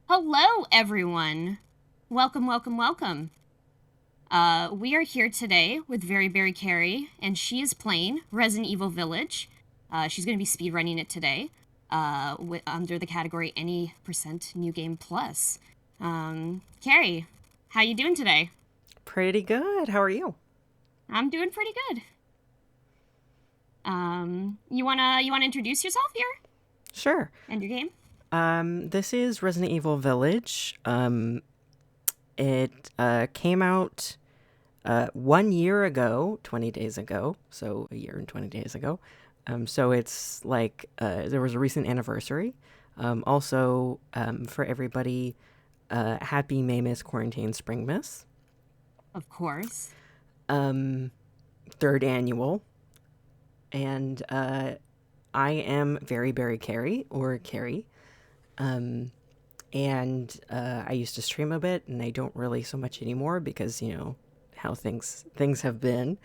Hello, everyone. Welcome, welcome, welcome. We are here today with veryberrykeri, and she is playing Resident Evil Village. She's going to be speedrunning it today under the category Any Percent New Game Plus. Carrie, how you doing today? Pretty good. How are you? I'm doing pretty good. You wanna introduce yourself here Sure. and your game? This is Resident Evil Village. It came out 1 year ago, 20 days ago, so a year and 20 days ago. So it's like there was a recent anniversary. Also, for everybody, happy Maymas Quarantine Springmas. Of course. Um, Third annual. And I am Very Carrie, or Carrie. Um, and I used to stream a bit, and I don't really so much anymore because how things have been.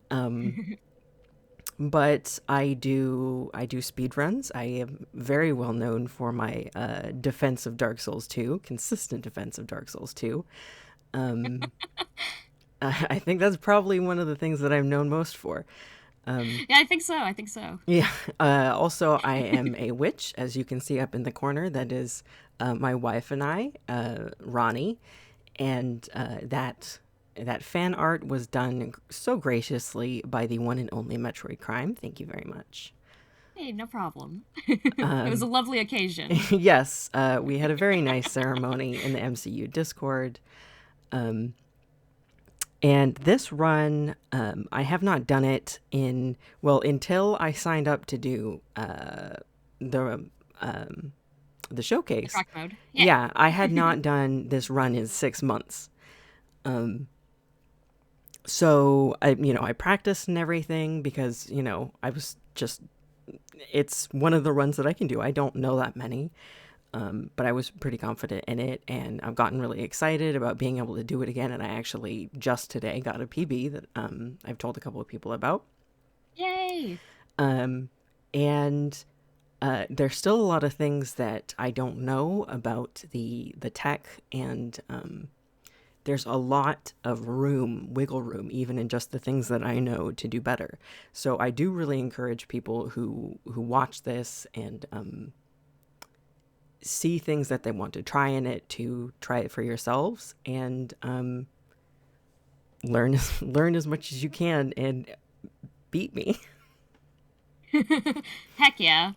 Um, but I do speed runs. I am very well known for my defense of Dark Souls 2, consistent defense of Dark Souls 2. Um, I think that's probably one of the things that I'm known most for. Um, Yeah, I think so. I think so. yeah. Also, I am a witch, as you can see up in the corner. That is my wife and I, Ronnie, and that fan art was done so graciously by the one and only Metroid Crime. Thank you very much. Hey, no problem. It was a Um, lovely occasion. yes, we had a very nice ceremony in the MCU Discord. Um, and this run, I have not done it well, until I signed up to do the um, the The showcase. track mode. Yeah. Yeah, I had not done this run in 6 months. Um, so I practiced and everything because I was just it's one of the runs that I can do. I don't know that many, but I was pretty confident in it, and I've gotten really excited about being able to do it again. And I actually just today got a PB that I've told a couple of people about. Yay. Um, and there's still a lot of things that I don't know about the tech, and there's a lot of wiggle room, even in just the things that I know to do better. So I do really encourage people who watch this and see things that they want to try in it to try it for yourselves and learn learn as much as you can and beat me. Heck yeah.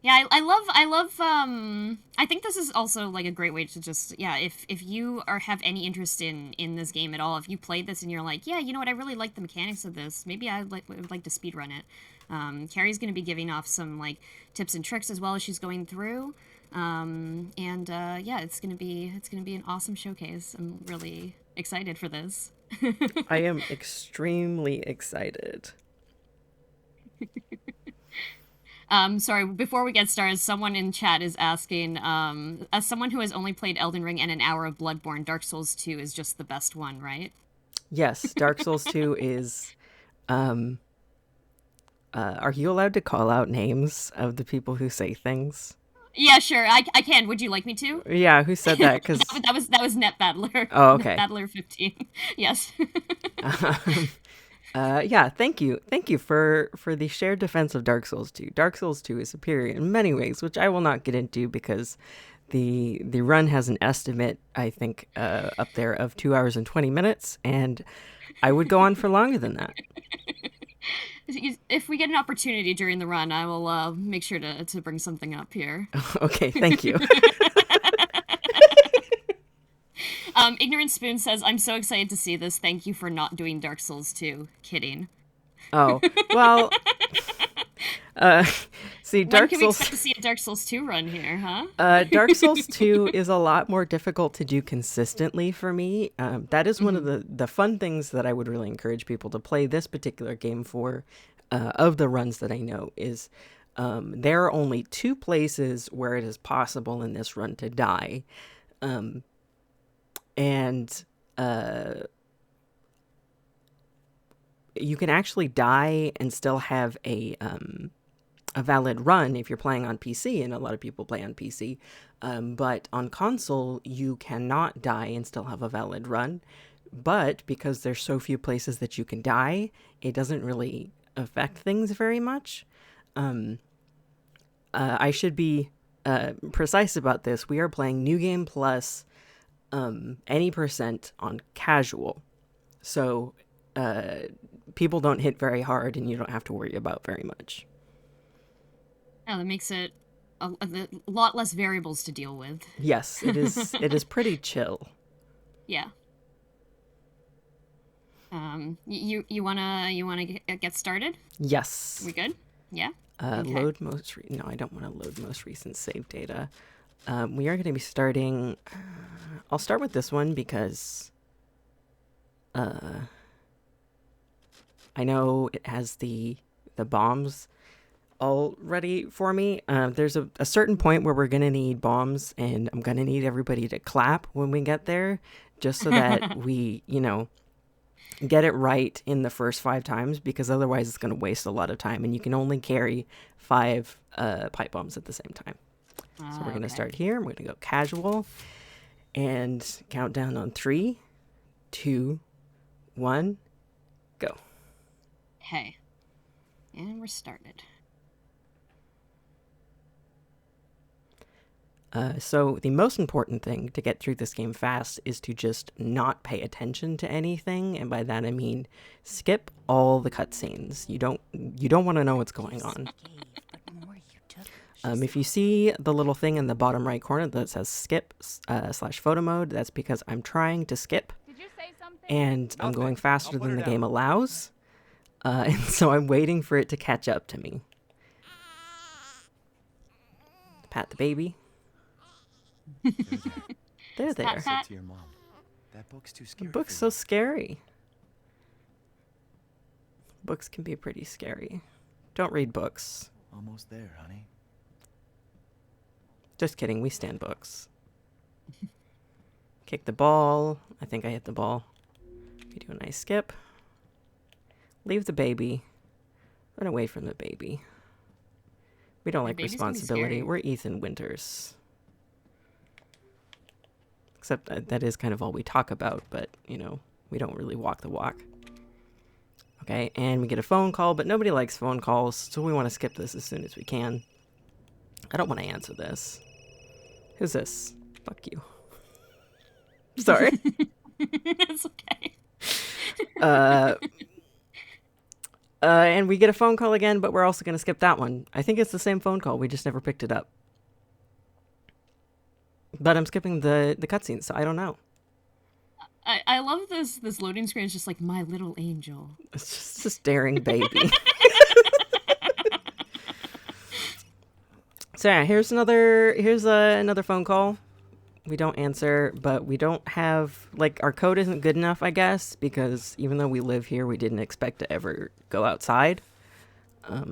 Yeah, I think this is also like a great way to just, yeah, if you are have any interest in this game at all, if you played this and you're like, yeah, you know what, I really like the mechanics of this, maybe would like to speedrun it. Carrie's going to be giving off some like tips and tricks as well as she's going through. And yeah, it's gonna be an awesome showcase. I'm really excited for this. I am extremely excited. Sorry, before we get started, someone in chat is asking, as someone who has only played Elden Ring and an hour of Bloodborne, Dark Souls 2 is just the best one, right? Yes, Dark Souls 2 is um are you allowed to call out names of the people who say things? Yeah, sure, I can. Would you like me to? Yeah, who said that? Cuz That was Net Battler. oh, Net okay. Battler 15. Yes. Yeah, thank you for the shared defense of Dark Souls 2. Dark Souls 2 is superior in many ways, which I will not get into because the run has an estimate, I think, up there of 2 hours and 20 minutes, and I would go on for longer than that. If we get an opportunity during the run, I will make sure to bring something up here. Okay, thank you. Ignorant Spoon says, I'm so excited to see this. Thank you for not doing Dark Souls 2. Kidding. Oh well, uh, see, When Dark can we expect Souls. to see a Dark Souls 2 run here, huh? Dark Souls 2 is a lot more difficult to do consistently for me. That is one of Hmm. the fun things that I would really encourage people to play this particular game for, of the runs that I know, is there are only two places where it is possible in this run to die. Um, and you can actually die and still have a valid run if you're playing on PC, and a lot of people play on PC. But on console, you cannot die and still have a valid run. But because there's so few places that you can die, it doesn't really affect things very much. I should be precise about this. We are playing New Game Plus any percent on casual. So people don't hit very hard and you don't have to worry about very much. Oh, that makes it a lot less variables to deal with. Yes, it is. It is pretty chill. Yeah. You wanna get started? Yes. We good? Yeah. Okay. Load most. No, I don't want to load most recent save data. We are going to be starting. I'll start with this one because I know it has the bombs all ready for me. There's a certain point where we're going to need bombs, and I'm going to need everybody to clap when we get there, just so that we, get it right in the first 5 times, because otherwise it's going to waste a lot of time, and you can only carry 5 pipe bombs at the same time. So we're going to start here. We're going to go casual and count down on 3, 2, 1, go. Okay. And we're started. So the most important thing to get through this game fast is to just not pay attention to anything, and by that I mean skip all the cutscenes. You don't want to know what's going on. If you see the little thing in the bottom right corner that says skip / photo mode, that's because I'm trying to skip, and I'm going faster than the game allows, and so I'm waiting for it to catch up to me. Pat the baby. They're there. Pat, pat. To your mom. That book's too The scary. book's so scary. Books can be pretty scary. Don't read books. Almost there, honey. Just kidding, we stand books. Kick the ball. I think I hit the ball. We do a nice skip. Leave the baby. Run away from the baby. We don't like baby's gonna be responsibility. scary. We're Ethan Winters. Except that is kind of all we talk about, but, we don't really walk the walk. Okay, and we get a phone call, but nobody likes phone calls, so we want to skip this as soon as we can. I don't want to answer this. Who's this? Fuck you. Sorry. It's okay. And we get a phone call again, but we're also going to skip that one. I think it's the same phone call. We just never picked it up. But I'm skipping the cutscenes, so I don't know. I love this loading screen. It's just like my little angel. It's just a staring baby. So yeah, here's another phone call. We don't answer, but we don't have, our code isn't good enough, I guess, because even though we live here, we didn't expect to ever go outside.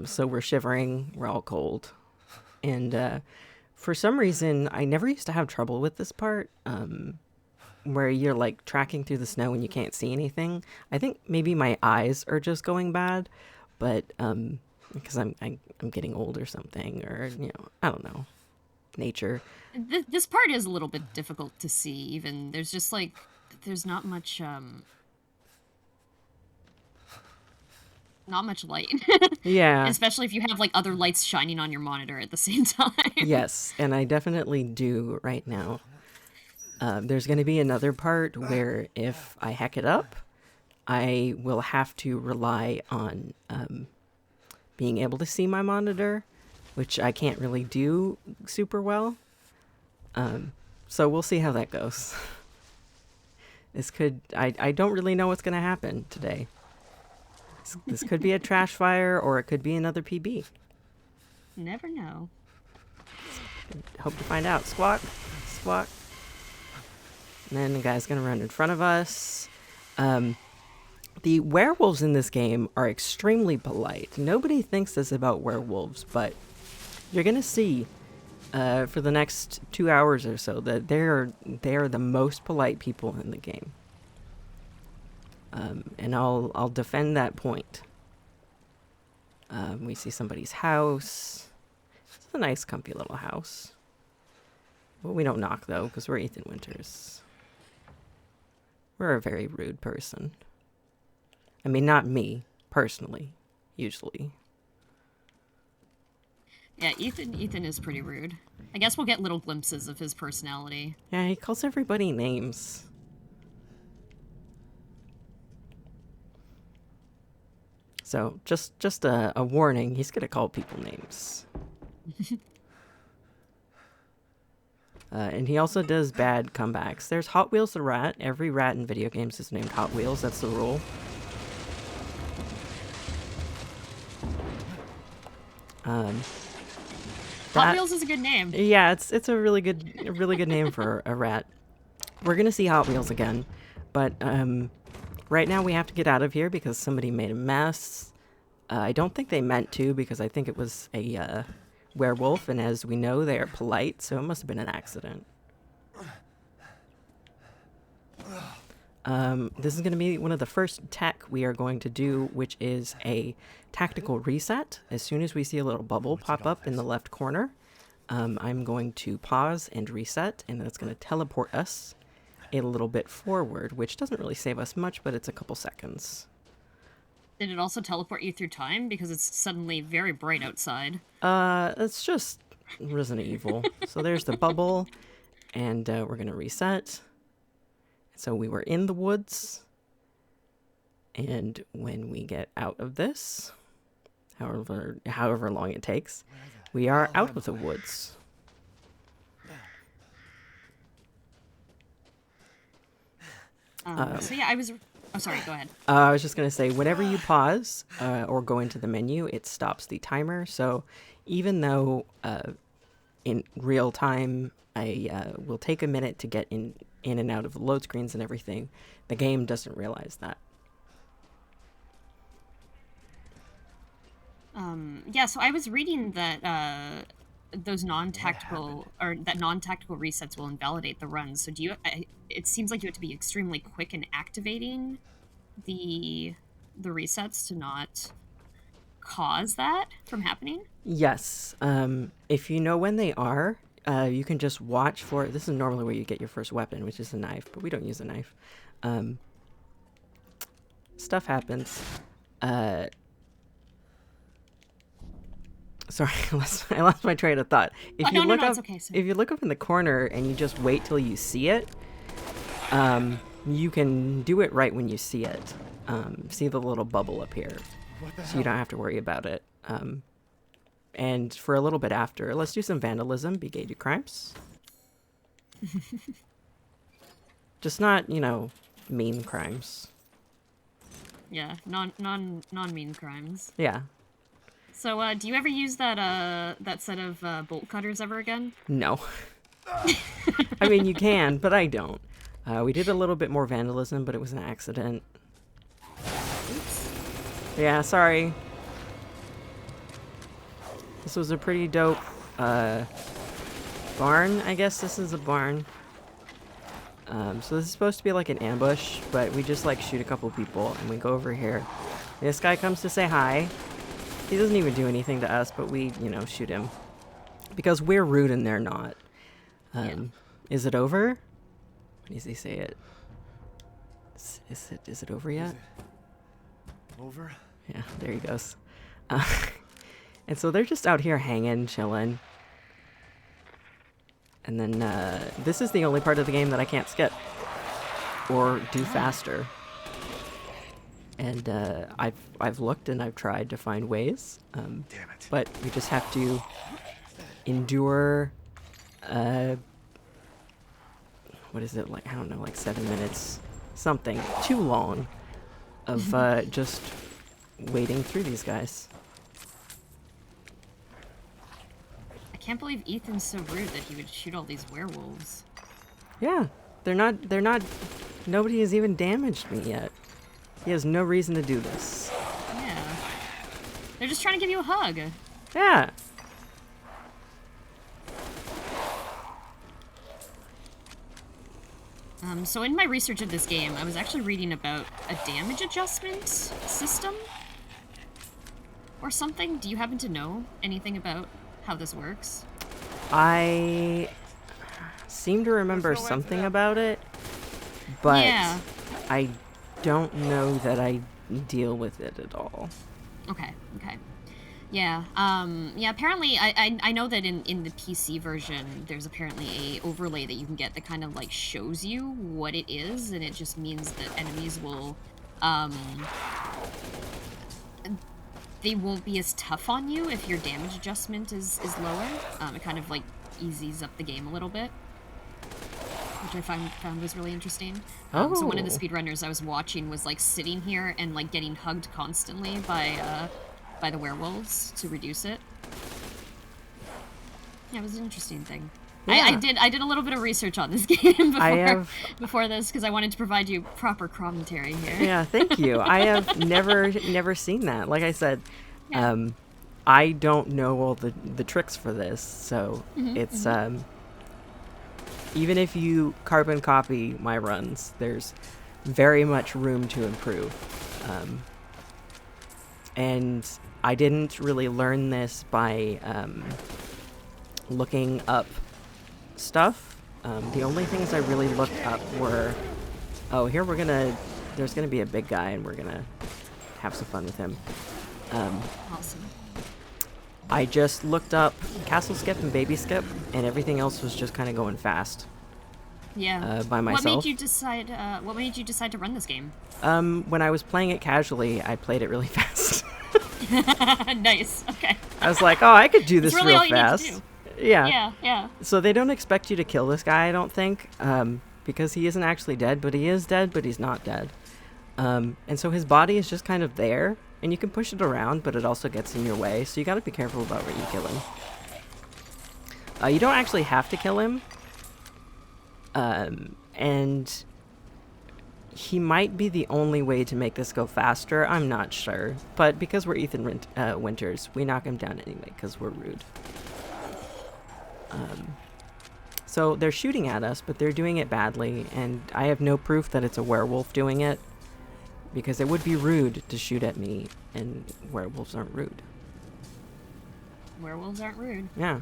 So we're shivering, we're all cold. And for some reason, I never used to have trouble with this part, where you're tracking through the snow and you can't see anything. I think maybe my eyes are just going bad, but because I'm getting old or something, or I don't know, nature. This part is a little bit difficult to see. Even there's just there's not much light. Yeah. Especially if you have other lights shining on your monitor at the same time. Yes, and I definitely do right now. There's going to be another part where if I hack it up, I will have to rely on being able to see my monitor, which I can't really do super well. So we'll see how that goes. I don't really know what's going to happen today. This could be a trash fire, or it could be another PB. Never know. Hope to find out. Squawk, squawk. And then the guy's gonna run in front of us. The werewolves in this game are extremely polite. Nobody thinks this about werewolves, but you're gonna see for the next 2 hours or so that they are the most polite people in the game. And I'll defend that point. We see somebody's house. It's a nice, comfy little house. Well, we don't knock, though, because we're Ethan Winters. We're a very rude person. I mean, not me, personally, usually. Yeah, Ethan is pretty rude. I guess we'll get little glimpses of his personality. Yeah, he calls everybody names. So, just a warning, he's gonna call people names. And he also does bad comebacks. There's Hot Wheels the rat. Every rat in video games is named Hot Wheels. That's the rule. Hot Wheels is a good name. Yeah, it's a really good name for a rat. We're gonna see Hot Wheels again, but right now we have to get out of here because somebody made a mess. I don't think they meant to, because I think it was a werewolf, and as we know, they are polite, so it must have been an accident. This is going to be one of the first tech we are going to do, which is a tactical reset. As soon as we see a little bubble pop up in the left corner, I'm going to pause and reset, and that's going to teleport us a little bit forward, which doesn't really save us much, but it's a couple seconds. Did it also teleport you through time? Because it's suddenly very bright outside. It's just Resident Evil. So there's the bubble, and we're going to reset. So we were in the woods, and when we get out of this, however long it takes, we are out of the woods. So yeah, Oh, sorry, go ahead. I was just going to say, whenever you pause or go into the menu, it stops the timer. So even though in real time I will take a minute to get in and out of the load screens and everything, the game doesn't realize that. Yeah, so I was reading that those non-tactical resets will invalidate the runs. So it seems like you have to be extremely quick in activating the resets to not cause that from happening. Yes. If you know when they are, you can just watch for it. This is normally where you get your first weapon, which is a knife, but we don't use a knife. Stuff happens. Sorry, I lost my train of thought. If you look up, okay, if you look up in the corner and you just wait till you see it, you can do it right when you see it. See the little bubble up here, so you don't have to worry about it. And for a little bit after, let's do some vandalism. Be gay, do crimes. Just not, mean crimes. Yeah, non-mean crimes. Yeah. So, do you ever use that set of bolt cutters ever again? No. I mean, you can, but I don't. We did a little bit more vandalism, but it was an accident. Oops. Yeah, sorry. This was a pretty dope barn. I guess this is a barn. So this is supposed to be like an ambush, but we just shoot a couple people and we go over here. This guy comes to say hi. He doesn't even do anything to us, but we, shoot him. Because we're rude and they're not. Yeah. Is it over? When does he say it? Is it over yet? Over? Yeah, there he goes. And so they're just out here hanging, chilling. And then this is the only part of the game that I can't skip or do faster. And I've looked and I've tried to find ways, Damn it. but we just have to endure. What is it, I don't know, 7 minutes, something too long of just wading through these guys. I can't believe Ethan's so rude that he would shoot all these werewolves. Yeah, they're not. Nobody has even damaged me yet. He has no reason to do this. Yeah. They're just trying to give you a hug. Yeah. So in my research of this game, I was actually reading about a damage adjustment system or something. Do you happen to know anything about how this works? I seem to remember something about it, but Yeah. I don't know that I deal with it at all. Okay. Yeah. Yeah. Apparently, I know that in the PC version, there's apparently a overlay that you can get that kind of like shows you what it is, and it just means that enemies will, they won't be as tough on you if your damage adjustment is lower. It kind of like eases up the game a little bit, which I found was really interesting. So one of the speedrunners I was watching was like sitting here and like getting hugged constantly by the werewolves to reduce it. Yeah, it was an interesting thing. Yeah. I did a little bit of research on this game have- before this because I wanted to provide you proper commentary here. Yeah, thank you. I have never seen that. Like I said, Yeah. I don't know all the tricks for this, so it's even if you carbon copy my runs, there's very much room to improve. And I didn't really learn this by looking up stuff. The only things I really looked up were, there's gonna be a big guy and we're gonna have some fun with him. Awesome. I just looked up castle skip and baby skip, and everything else was just kind of going fast. Yeah. By myself. What made you decide? What made you decide to run this game? When I was playing it casually, I played it really fast. Nice. Okay. I was like, oh, I could do this That's really real all you need to fast. do. Yeah. Yeah. So they don't expect you to kill this guy, I don't think, because he isn't actually dead, but he is dead, but he's not dead. And so his body is just kind of there, and you can push it around, but it also gets in your way, so you gotta be careful about where you kill him. You don't actually have to kill him, and he might be the only way to make this go faster, I'm not sure. But because we're Ethan Winters, we knock him down anyway, because we're rude. So they're shooting at us, but they're doing it badly, and I have no proof that it's a werewolf doing it, because it would be rude to shoot at me, and werewolves aren't rude. Werewolves aren't rude. Yeah.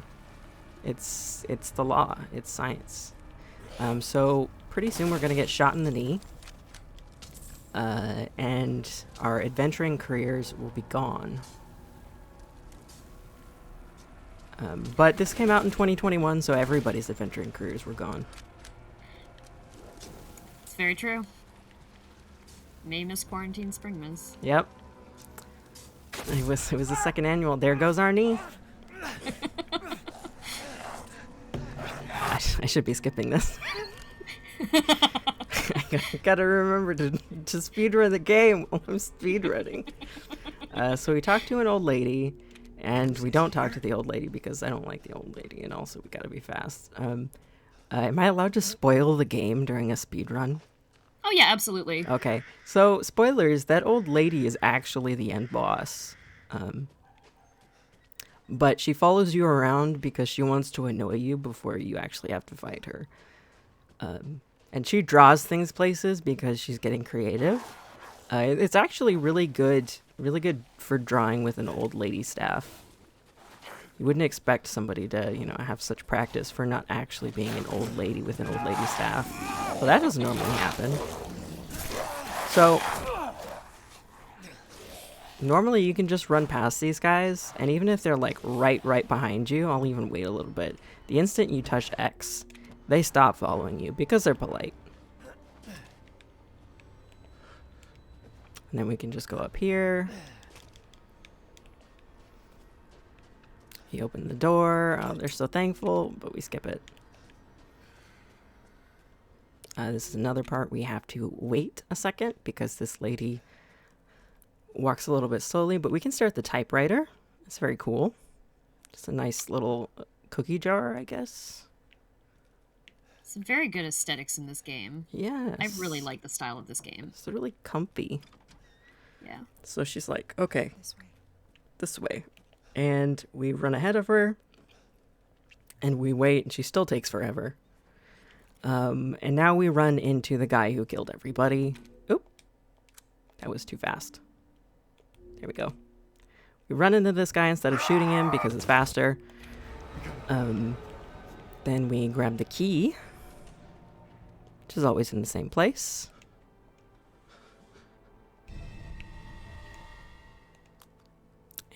It's the law. It's science. So pretty soon we're gonna get shot in the knee, and our adventuring careers will be gone. But this came out in 2021, so everybody's adventuring careers were gone. It's very true. May miss quarantine, spring miss. Yep. It was the second annual. There goes our knee. I should be skipping this. I gotta remember to speedrun the game while I'm speedrunning. So we talked to an old lady, and we don't talk to the old lady because I don't like the old lady, and also we gotta be fast. Am I allowed to spoil the game during a speedrun? Oh yeah, absolutely. Okay, so spoilers, that old lady is actually the end boss. But she follows you around because she wants to annoy you before you actually have to fight her. And she draws things places because she's getting creative. It's actually really good for drawing with an old lady staff. You wouldn't expect somebody to, have such practice for not actually being an old lady with an old lady staff. Well, that doesn't normally happen. So, normally you can just run past these guys, and even if they're like right behind you, I'll even wait a little bit. The instant you touch X, they stop following you because they're polite. And then we can just go up here. He opened the door. Oh, they're so thankful, but we skip it. This is another part we have to wait a second because this lady walks a little bit slowly, but we can start the typewriter. It's very cool. It's a nice little cookie jar, I guess. Some very good aesthetics in this game. Yes. I really like the style of this game. It's really comfy. Yeah. So she's like, okay, this way. And we run ahead of her, and we wait, and she still takes forever. And now we run into the guy who killed everybody. Oop. That was too fast. There we go. We run into this guy instead of shooting him because it's faster. Then we grab the key, which is always in the same place.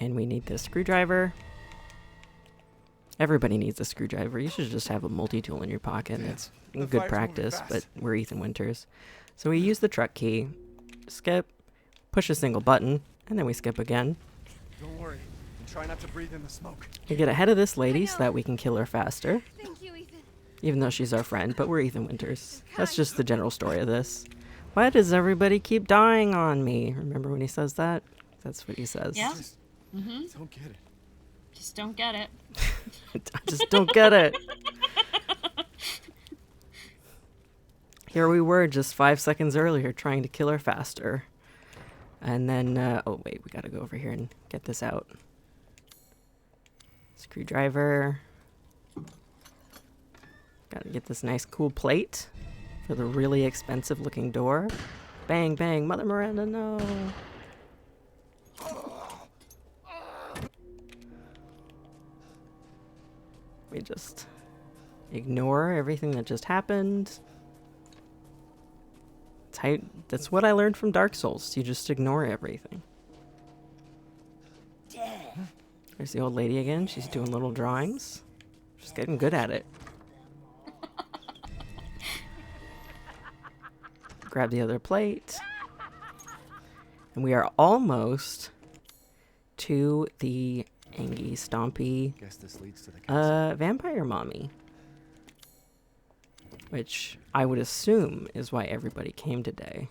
And we need the screwdriver. Everybody needs a screwdriver. You should just have a multi-tool in your pocket. That's good practice, but we're Ethan Winters. So we use the truck key, skip, push a single button, and then we skip again. Don't worry. And try not to breathe in the smoke. We get ahead of this lady so that we can kill her faster. Thank you, Ethan. Even though she's our friend, but we're Ethan Winters. That's just the general story of this. Why does everybody keep dying on me? Remember when he says that? That's what he says. Yeah. Don't get it. Just don't get it. I just don't get it. Here we were just 5 seconds earlier trying to kill her faster. And then, oh wait, we gotta go over here and get this out. Screwdriver. Gotta get this nice cool plate for the really expensive looking door. Bang, bang, Mother Miranda, no. We just ignore everything that just happened. That's what I learned from Dark Souls. You just ignore everything. There's the old lady again. She's doing little drawings. She's getting good at it. Grab the other plate. And we are almost to the Angie Stompy Guess this leads to the vampire mommy. Which I would assume is why everybody came today.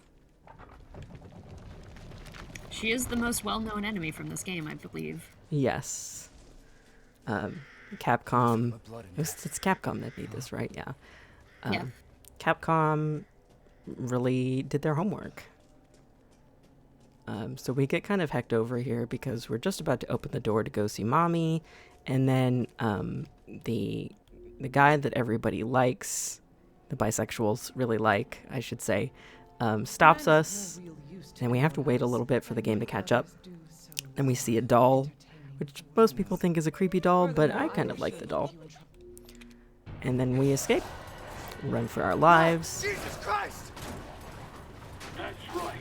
She is the most well-known enemy from this game, I believe. Yes. Capcom. The blood in It's Capcom that made this, right? Yeah. Yeah. Capcom really did their homework. So we get kind of hecked over here because we're just about to open the door to go see Mommy, and then the guy that everybody likes, the bisexuals really like, I should say, stops us, and we have to wait a little bit for the game to catch up. And we see a doll, which most people think is a creepy doll, but I kind of like the doll. And then we escape, run for our lives. Jesus Christ! That's right.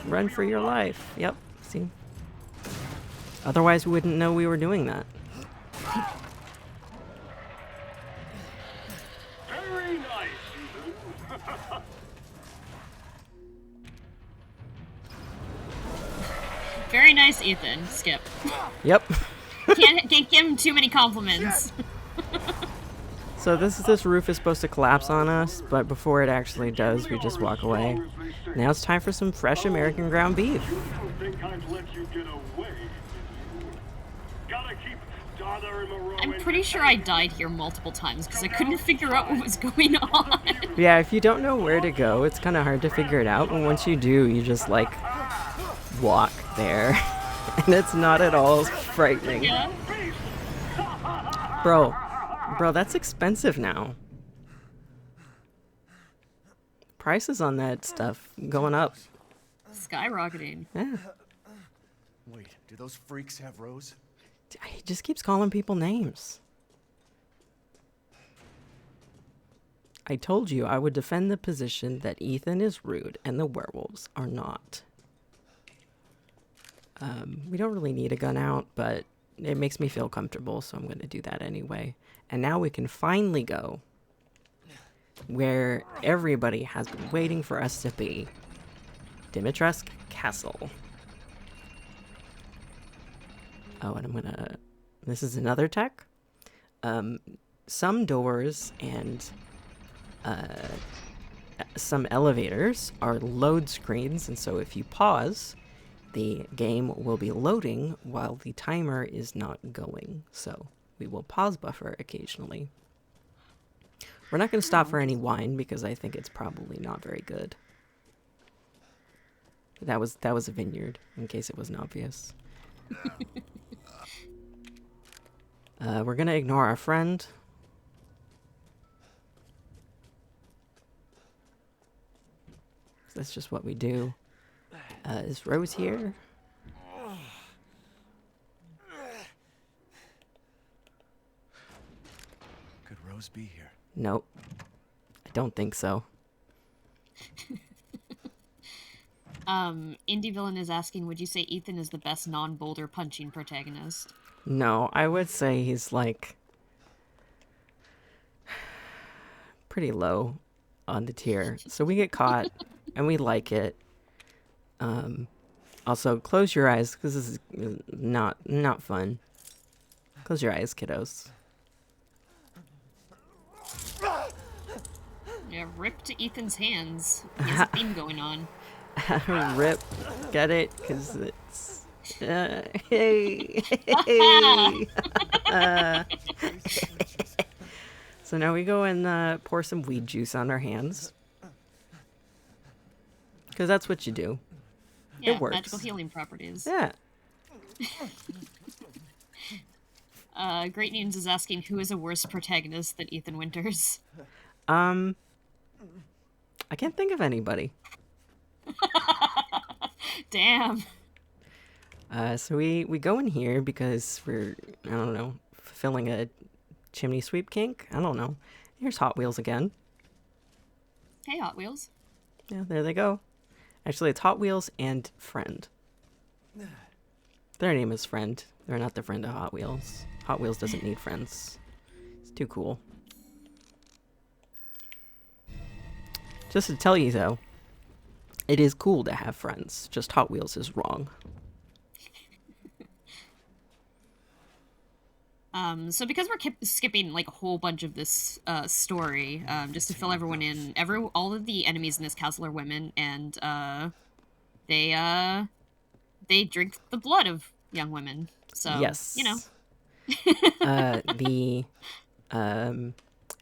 Run for your life. Yep, see? Otherwise, we wouldn't know we were doing that. Very nice, Ethan. Very nice, Ethan. Skip. Yep. Can't give him too many compliments. So this roof is supposed to collapse on us, but before it actually does, we just walk away. Now it's time for some fresh American ground beef. You don't think I'd let you get away, did you? Gotta keep Dother and Moreau I'm in pretty sure I died here multiple times because I couldn't figure out what was going on. Yeah, if you don't know where to go, it's kind of hard to figure it out, but once you do, you just, like, walk there. And it's not at all frightening. Yeah. Bro, that's expensive now. Prices on that stuff going up. Skyrocketing. Yeah. Wait, do those freaks have Rose? He just keeps calling people names. I told you I would defend the position that Ethan is rude and the werewolves are not. We don't really need a gun out, but it makes me feel comfortable, so I'm going to do that anyway. And now we can finally go where everybody has been waiting for us to be. Dimitrescu Castle. Oh, and I'm gonna... This is another tech. Some doors and some elevators are load screens, and so if you pause, the game will be loading while the timer is not going. So we will pause buffer occasionally. We're not going to stop for any wine because I think it's probably not very good. That was a vineyard, in case it wasn't obvious. We're going to ignore our friend. That's just what we do. Is Rose here? Could Rose Nope. I don't think so. Indie Villain is asking, would you say Ethan is the best non-boulder punching protagonist? No, I would say he's like pretty low on the tier. So we get caught and we like it. Also, close your eyes because this is not fun. Close your eyes, kiddos. Yeah, rip to Ethan's hands. He has a theme going on. Rip, get it? Because it's hey. So now we go and pour some weed juice on our hands. Because that's what you do. Yeah, It works. magical healing properties. Yeah. Great News is asking, who is a worse protagonist than Ethan Winters? I can't think of anybody. Damn. So we go in here because we're, I don't know, fulfilling a chimney sweep kink? I don't know. Here's Hot Wheels again. Hey, Hot Wheels. Yeah, there they go. Actually, it's Hot Wheels and Friend. Their name is Friend. They're not the friend of Hot Wheels. Hot Wheels doesn't need friends. It's too cool. Just to tell you, though, it is cool to have friends. Just Hot Wheels is wrong. So because we're skipping like a whole bunch of this story, just to fill everyone in, all of the enemies in this castle are women, and they drink the blood of young women. So Yes. you know, The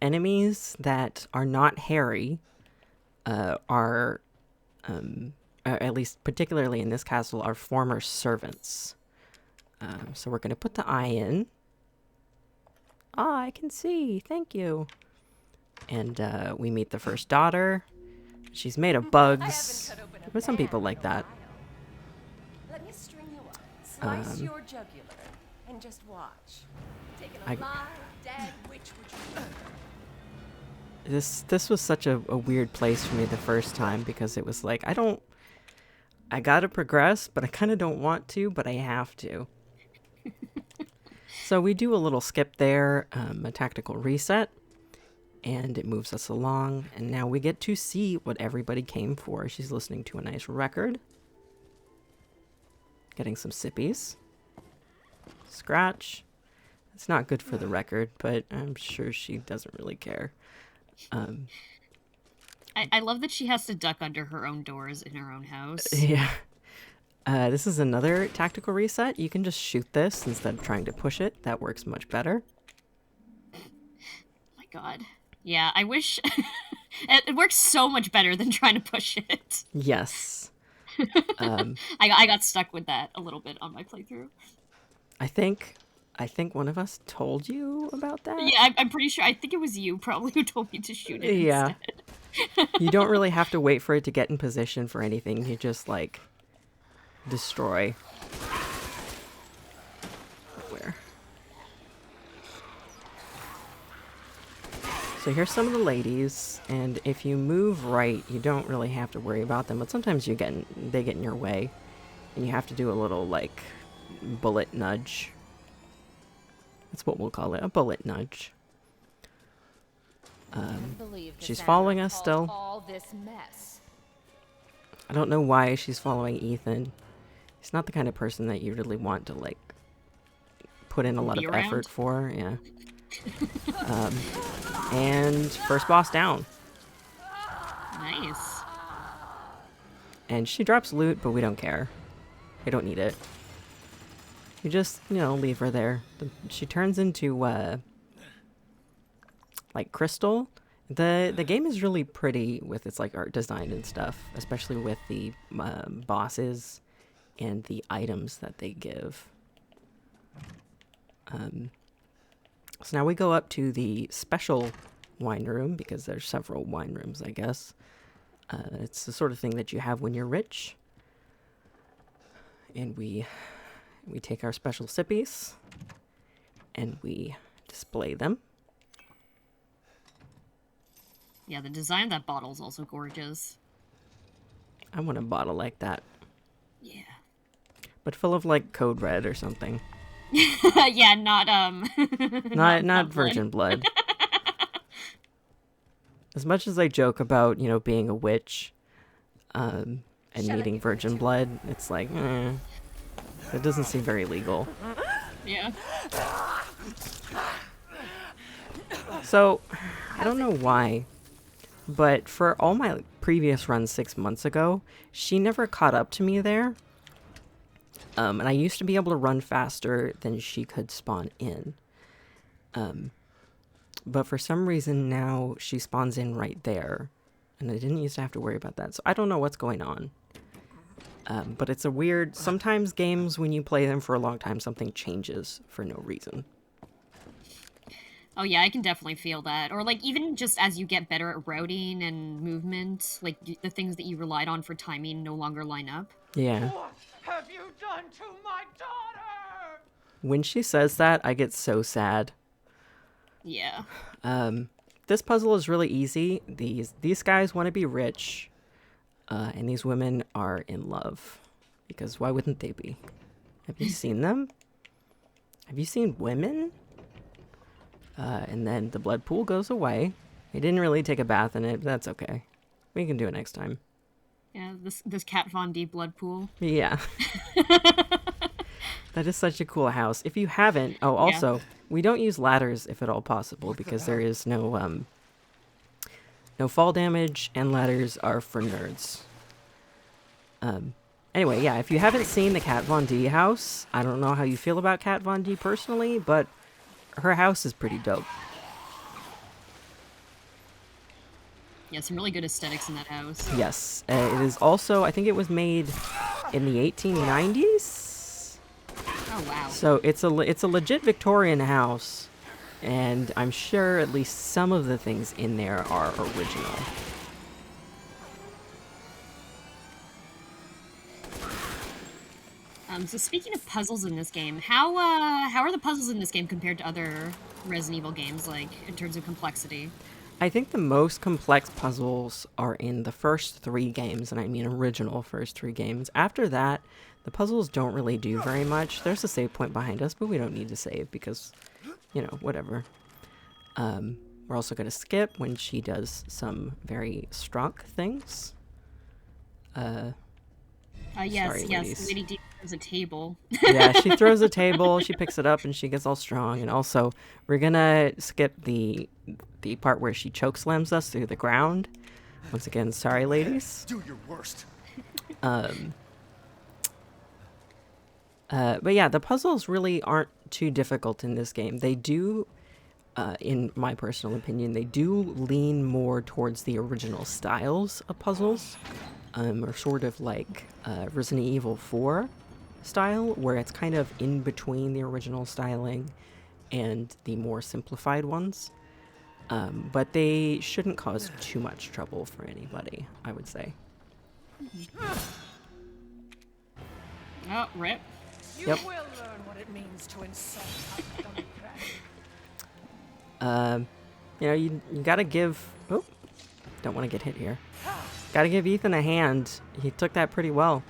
enemies that are not hairy are, at least particularly in this castle, are former servants. So we're going to put the eye in. Ah, I can see. Thank you. And we meet the first daughter. She's made of bugs. But some people like that. Let me string you up, slice your jugular, and just watch. Take an alive, dead witch would you? This was such a weird place for me the first time because it was like, I gotta progress, but I kind of don't want to, but I have to. So we do a little skip there, a tactical reset, and it moves us along, and now we get to see what everybody came for. She's listening to a nice record, getting some sippies. Scratch. It's not good for the record, but I'm sure she doesn't really care. I love that she has to duck under her own doors in her own house. Yeah. This is another tactical reset. You can just shoot this instead of trying to push it. That works much better. Oh my god. Yeah, I wish it works so much better than trying to push it. Yes. I got stuck with that a little bit on my playthrough. I think one of us told you about that. Yeah, I'm pretty sure. I think it was you probably who told me to shoot it Yeah. instead. You don't really have to wait for it to get in position for anything. You just, like, destroy. Where? So here's some of the ladies, and if you move right, you don't really have to worry about them, but sometimes they get in your way, and you have to do a little, like, bullet nudge. That's what we'll call it, a bullet nudge. She's following us still. All this mess. I don't know why she's following Ethan. He's not the kind of person that you really want to, like, put in a lot of effort for. Yeah. And first boss down. Nice. And she drops loot, but we don't care. We don't need it. You just, leave her there. She turns into, like, crystal. The game is really pretty with its, like, art design and stuff, especially with the bosses and the items that they give. So now we go up to the special wine room, because there's several wine rooms, I guess. It's the sort of thing that you have when you're rich. And we take our special sippies, and we display them. Yeah, the design of that bottle is also gorgeous. I want a bottle like that, Yeah. but full of like Code Red or something. Yeah, not Not blood. virgin blood. As much as I joke about, you know, being a witch, and needing virgin blood, it's like, it doesn't seem very legal. Yeah. So, I don't know why, but for all my previous runs 6 months ago, she never caught up to me there. And I used to be able to run faster than she could spawn in. But for some reason now she spawns in right there. And I didn't used to have to worry about that. So I don't know what's going on. But it's a weird... Sometimes games, when you play them for a long time, something changes for no reason. Oh yeah, I can definitely feel that. Or like even just as you get better at routing and movement, like the things that you relied on for timing no longer line up. Yeah. What have you done to my daughter? When she says that, I get so sad. Yeah. This puzzle is really easy. These guys want to be rich, and these women are in love. Because why wouldn't they be? Have you seen them? Have you seen women? And then the blood pool goes away. He didn't really take a bath in it, but that's okay. We can do it next time. Yeah, this Kat Von D blood pool. Yeah. That is such a cool house. If you haven't... Oh, also, we don't use ladders if at all possible, because there is no fall damage, and ladders are for nerds. Anyway, yeah, if you haven't seen the Kat Von D house, I don't know how you feel about Kat Von D personally, but her house is pretty dope. Yeah, some really good aesthetics in that house. Yes, it is also, I think it was made in the 1890s? Oh wow. So it's a legit Victorian house, and I'm sure at least some of the things in there are original. So speaking of puzzles in this game, how are the puzzles in this game compared to other Resident Evil games, like in terms of complexity? I think the most complex puzzles are in the first 3 games, and I mean original first 3 games. After that, the puzzles don't really do very much. There's a save point behind us, but we don't need to save because, you know, whatever. We're also going to skip when she does some very Strunk things. Yes, Sorry, yes, ladies. Lady D has a table. Yeah, she throws a table, she picks it up, and she gets all strong. And also, we're gonna skip the part where she chokeslams us through the ground. Once again, sorry, ladies. Do your worst. But yeah, the puzzles really aren't too difficult in this game. They do, in my personal opinion, they do lean more towards the original styles of puzzles. Or sort of like Resident Evil 4 style, where it's kind of in between the original styling and the more simplified ones. But they shouldn't cause too much trouble for anybody, I would say. Oh, rip. You Yep. will learn what it means to insult my democracy. You know, you gotta give... Oh, don't want to get hit here. Gotta give Ethan a hand. He took that pretty well.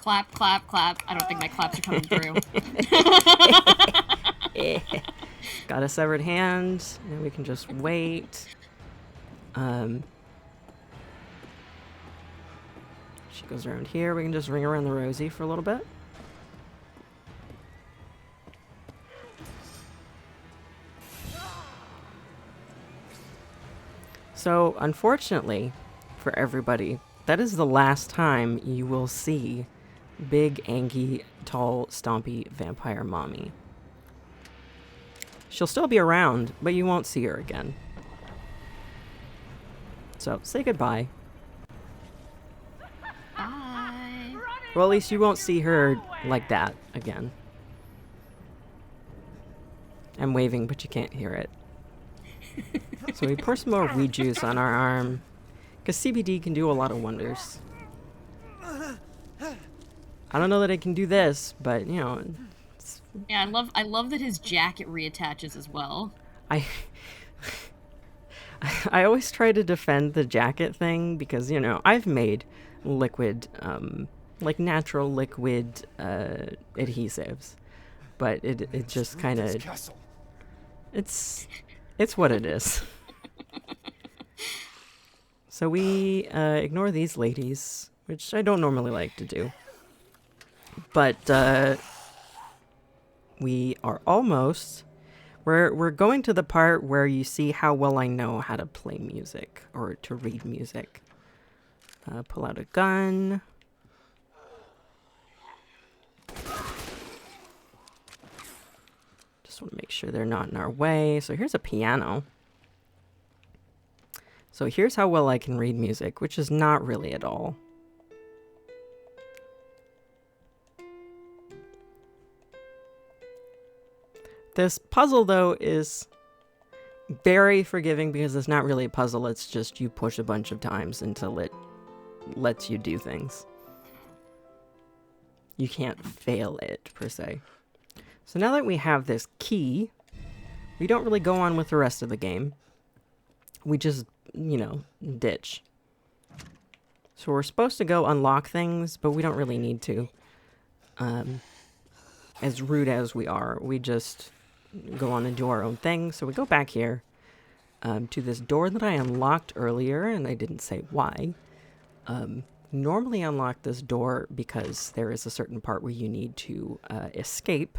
Clap, clap, clap. I don't think my claps are coming through. Got a severed hand, and we can just wait. She goes around here. We can just ring around the rosy for a little bit. So, unfortunately, for everybody, that is the last time you will see big, angy, tall, stompy vampire mommy. She'll still be around, but you won't see her again. So, say goodbye. Bye. Well, at least you won't see her like that again. I'm waving, but you can't hear it. So we pour some more weed juice on our arm, because CBD can do a lot of wonders. I don't know that it can do this, but, you know... Yeah, I love that his jacket reattaches as well. I always try to defend the jacket thing because, you know, I've made liquid, like natural liquid adhesives, but it just kind of, it's what it is. So we ignore these ladies, which I don't normally like to do, but we are almost. We're going to the part where you see how well I know how to play music or to read music. Pull out a gun. Just want to make sure they're not in our way. So here's a piano. So here's how well I can read music, which is not really at all. This puzzle, though, is very forgiving because it's not really a puzzle. It's just you push a bunch of times until it lets you do things. You can't fail it, per se. So now that we have this key, we don't really go on with the rest of the game. We just, you know, ditch. So we're supposed to go unlock things, but we don't really need to. As rude as we are, we just go on and do our own thing. So we go back here to this door that I unlocked earlier, and I didn't say why. Normally unlock this door because there is a certain part where you need to escape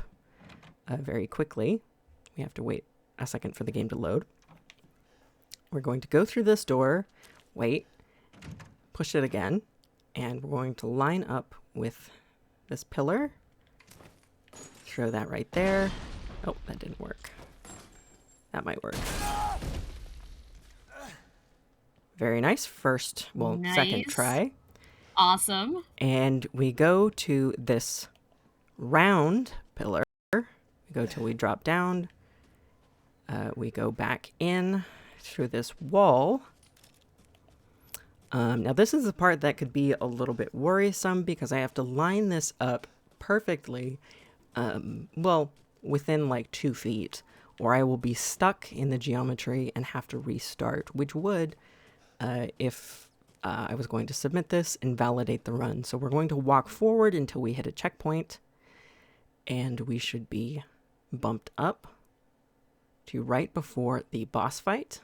very quickly. We have to wait a second for the game to load. We're going to go through this door, wait, push it again, and we're going to line up with this pillar. Throw that right there. Oh, that didn't work. That might work. Very nice. First, well, Nice. Second try. Awesome. And we go to this round pillar. We go till we drop down. We go back in through this wall. Now this is the part that could be a little bit worrisome because I have to line this up perfectly. Well, within like 2 feet, or I will be stuck in the geometry and have to restart, which would, if I was going to submit this, invalidate the run. So we're going to walk forward until we hit a checkpoint, and we should be bumped up to right before the boss fight.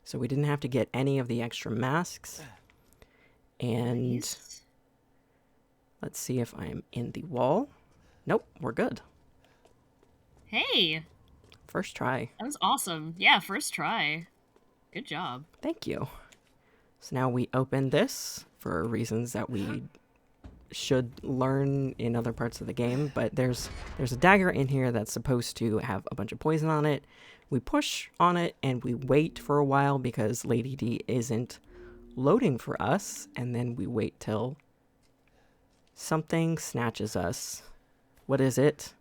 So we didn't have to get any of the extra masks. And Nice. let's see if I'm in the wall. Nope, we're good. Hey, First try. that was awesome. Yeah, first try. Good job. Thank you. So now we open this for reasons that we should learn in other parts of the game, but there's a dagger in here that's supposed to have a bunch of poison on it. We push on it and we wait for a while because Lady D isn't loading for us, and then we wait till something snatches us. What is it?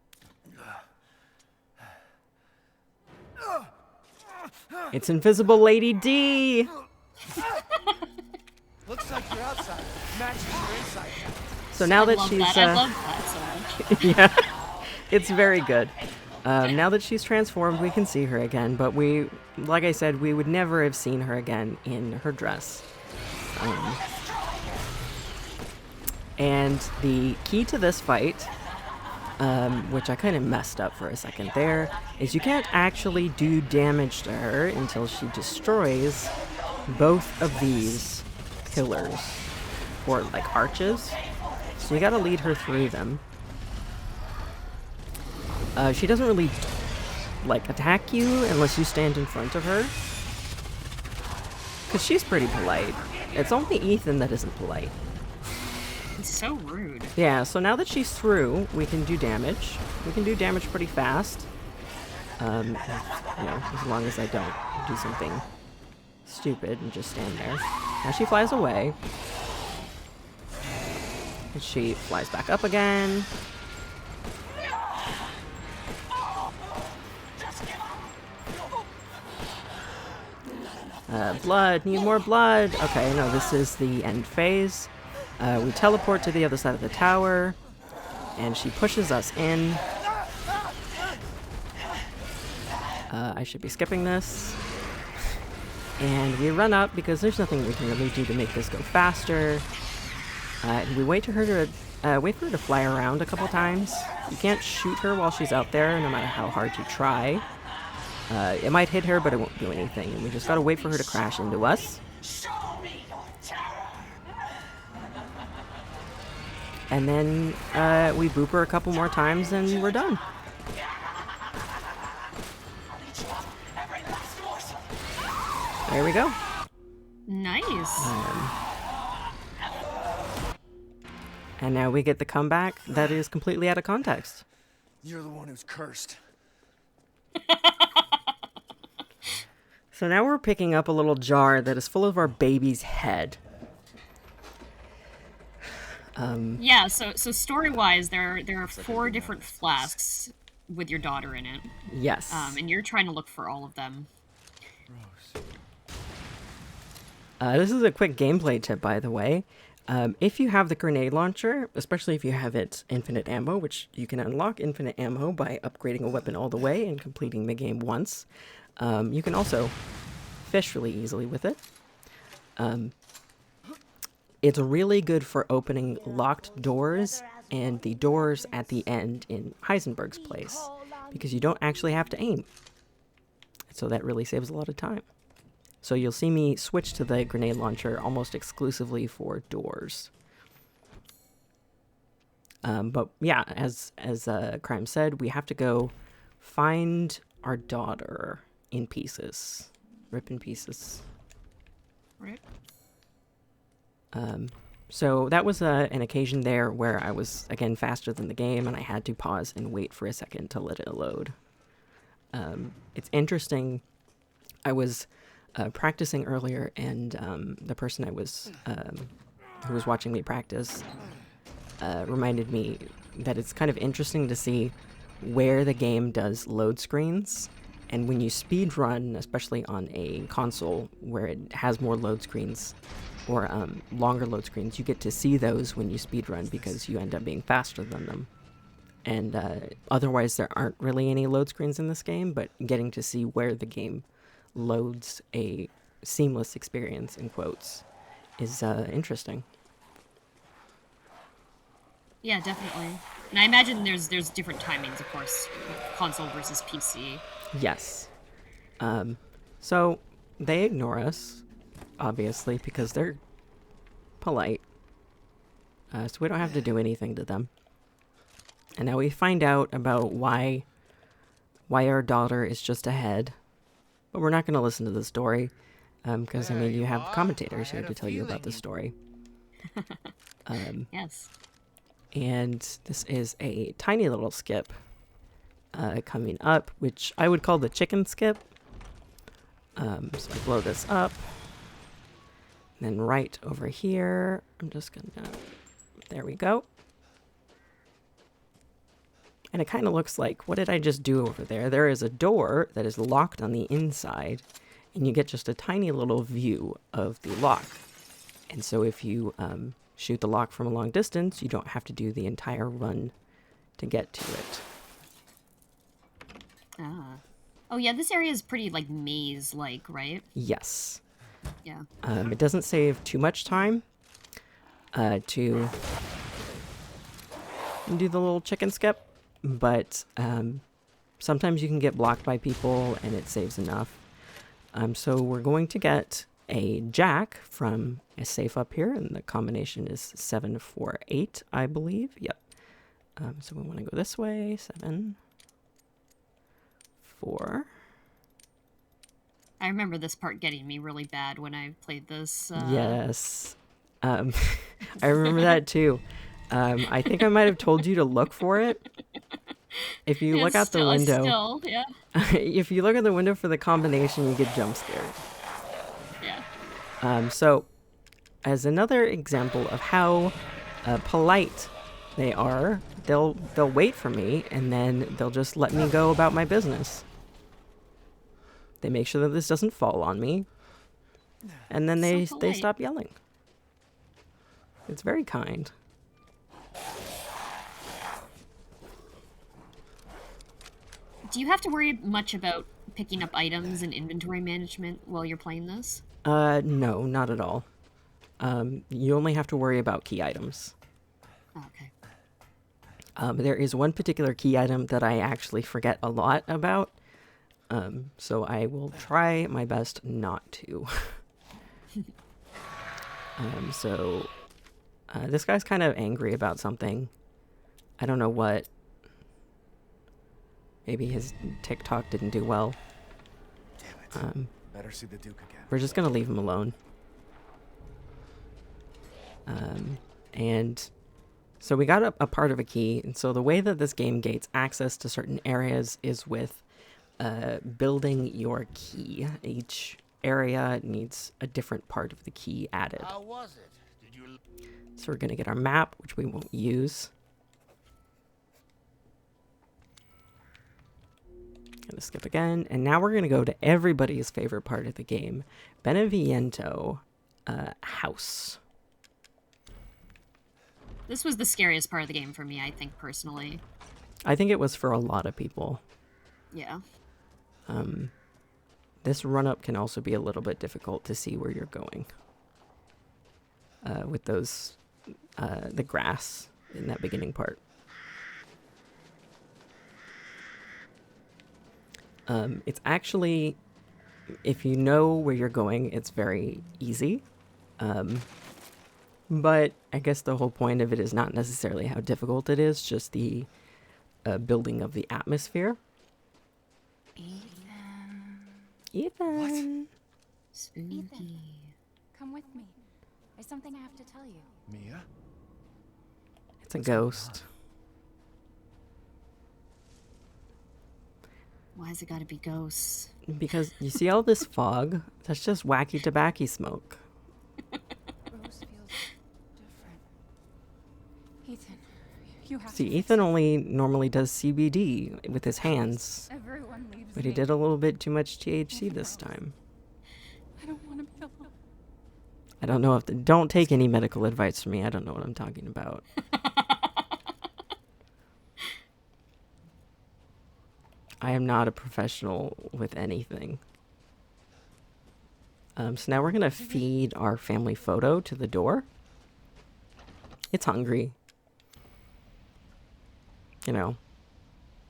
It's Invisible Lady D! Looks like you're outside. Matches your inside. So now that love she's that. I love that so much. yeah, it's very good. Now that she's transformed, we can see her again, but we, like I said, we would never have seen her again in her dress. And the key to this fight, which I kind of messed up for a second there, is you can't actually do damage to her until she destroys both of these pillars, or like arches. So you gotta lead her through them. She doesn't really like attack you unless you stand in front of her, because she's pretty polite. It's only Ethan that isn't polite. It's so rude. Yeah, so now that she's through, we can do damage. We can do damage pretty fast. You know, as long as I don't do something stupid and just stand there. Now she flies away. And she flies back up again. Blood, need more blood. Okay, no, this is the end phase. We teleport to the other side of the tower, and she pushes us in. I should be skipping this. And we run up because there's nothing we can really do to make this go faster. And we wait for her to fly around a couple times. You can't shoot her while she's out there, no matter how hard you try. It might hit her, but it won't do anything. And we just gotta wait for her to crash into us. And then we boop her a couple more times and we're done. There we go. Nice. And now we get the comeback that is completely out of context. You're the one who's cursed. So now we're picking up a little jar that is full of our baby's head. Yeah, so story-wise, there are 4 different flasks with your daughter in it. Yes. And you're trying to look for all of them. This is a quick gameplay tip, by the way. If you have the grenade launcher, especially if you have its infinite ammo, which you can unlock infinite ammo by upgrading a weapon all the way and completing the game once, you can also fish really easily with it. It's really good for opening locked doors and the doors at the end in Heisenberg's place, because you don't actually have to aim. So that really saves a lot of time. So you'll see me switch to the grenade launcher almost exclusively for doors. But yeah, as Crime said, we have to go find our daughter in pieces. Rip in pieces. Right. So that was an occasion there where I was, again, faster than the game, and I had to pause and wait for a second to let it load. It's interesting. I was practicing earlier, and the person who was watching me practice reminded me that it's kind of interesting to see where the game does load screens. And when you speed run, especially on a console where it has more load screens or longer load screens, you get to see those when you speed run because you end up being faster than them. And otherwise, there aren't really any load screens in this game, but getting to see where the game loads a seamless experience, in quotes, is interesting. Yeah, definitely. And I imagine there's different timings, of course, console versus PC. Yes. So they ignore us, obviously, because they're polite. So we don't have to do anything to them. And now we find out about why our daughter is just ahead. But we're not going to listen to the story, because, I mean, you have commentators here to tell you about the story. Yes. And this is a tiny little skip coming up, which I would call the chicken skip. So I blow this up. And then right over here, I'm just going to... There we go. And it kind of looks like, what did I just do over there? There is a door that is locked on the inside, and you get just a tiny little view of the lock. And so if you shoot the lock from a long distance, you don't have to do the entire run to get to it. Ah. Oh yeah, this area is pretty, like, maze-like, right? Yes. Yeah. It doesn't save too much time to do the little chicken skip, but sometimes you can get blocked by people and it saves enough. So we're going to get a jack from a safe up here, and the combination is 748, I believe. Yep. So we want to go this way. 7, 4. I remember this part getting me really bad when I played this. Yes. I remember that too. I think I might have told you to look for it. If you look out the window, yeah. if you look at the window for the combination, you get jump scared. Yeah. So, as another example of how polite they are, they'll wait for me and then they'll just let me go about my business. They make sure that this doesn't fall on me, and then they stop yelling. It's very kind. Do you have to worry much about picking up items and inventory management while you're playing this? No, not at all. You only have to worry about key items. Oh, okay. There is one particular key item that I actually forget a lot about. So I will try my best not to. This guy's kind of angry about something. I don't know what. Maybe his TikTok didn't do well. Damn it. Better see the Duke again. We're just going to leave him alone. And so we got a part of a key. And so the way that this game gates access to certain areas is with building your key. Each area needs a different part of the key added. How was it? Did you... So we're going to get our map, which we won't use. Gonna skip again, and now we're gonna go to everybody's favorite part of the game, Beneviento house. This was the scariest part of the game for me, I think, personally. I think it was for a lot of people. Yeah. This run-up can also be a little bit difficult to see where you're going. With those, the grass in that beginning part. It's actually, if you know where you're going, it's very easy. But I guess the whole point of it is not necessarily how difficult it is, just the building of the atmosphere. Ethan. Spooky. Come with me. There's something I have to tell you. Mia? It's a ghost. Why's it gotta be ghosts? Because you see all this fog? That's just wacky tobacco smoke. Rose feels different. Ethan, you have See, to Ethan only normally does CBD with his hands. Everyone leaves But he me. did a little bit too much THC this time. I don't want to be alone. I don't know if... don't take any medical advice from me. I don't know what I'm talking about. I am not a professional with anything. So now we're going to feed our family photo to the door. It's hungry. You know,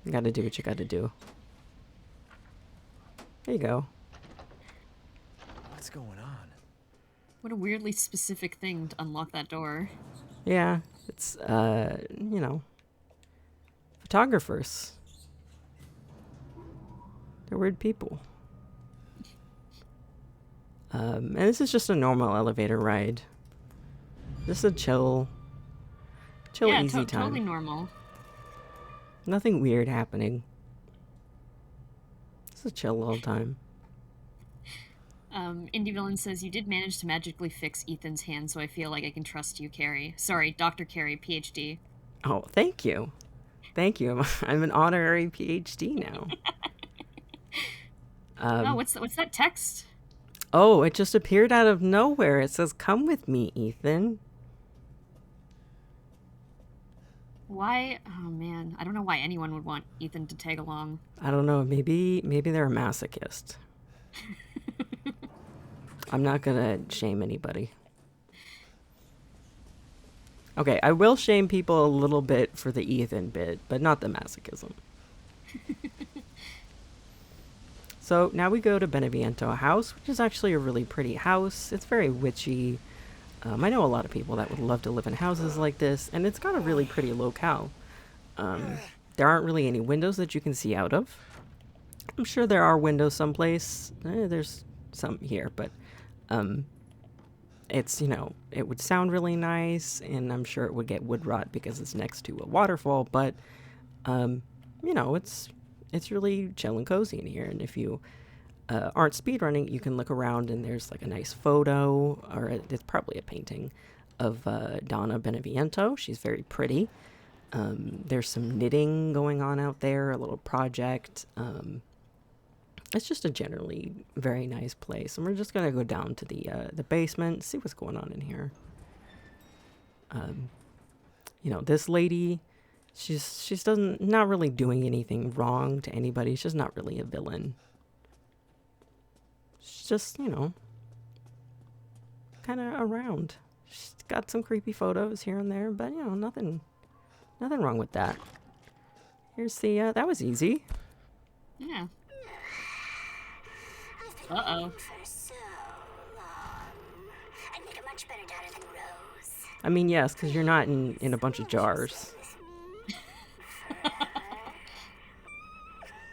you got to do what you got to do. There you go. What's going on? What a weirdly specific thing to unlock that door. Yeah, it's, you know, photographers. They're weird people. And this is just a normal elevator ride. Just a chill, Yeah, easy time. totally normal. Nothing weird happening. It's a chill little time. Indie Villain says, you did manage to magically fix Ethan's hand, so I feel like I can trust you, Carrie. Sorry, Dr. Carrie, PhD. Oh, thank you. Thank you. I'm an honorary PhD now. Oh, what's that text? Oh, it just appeared out of nowhere. It says, "Come with me, Ethan." Why? Oh, man. I don't know why anyone would want Ethan to tag along. I don't know. Maybe they're a masochist. I'm not gonna shame anybody. Okay, I will shame people a little bit for the Ethan bit, but not the masochism. So now we go to Beneviento House, which is actually a really pretty house. It's very witchy. I know a lot of people that would love to live in houses like this, and it's got a really pretty locale. There aren't really any windows that you can see out of. I'm sure there are windows someplace. There's some here, but it's, you know, it would sound really nice, and I'm sure it would get wood rot because it's next to a waterfall, but, you know, it's really chill and cozy in here, and if you aren't speedrunning, you can look around and there's like a nice photo, or it's probably a painting, of Donna Beneviento. She's very pretty. There's some knitting going on out there, a little project. It's just a generally very nice place, and we're just gonna go down to the basement, see what's going on in here. You know, this lady, she's not really doing anything wrong to anybody. She's not really a villain. She's just, you know, kind of around. She's got some creepy photos here and there, but, you know, nothing wrong with that. Here's the, that was easy. Yeah. Uh-oh. For so long. I'd make a much better daughter than Rose. I mean, yes, because you're not in a bunch of jars.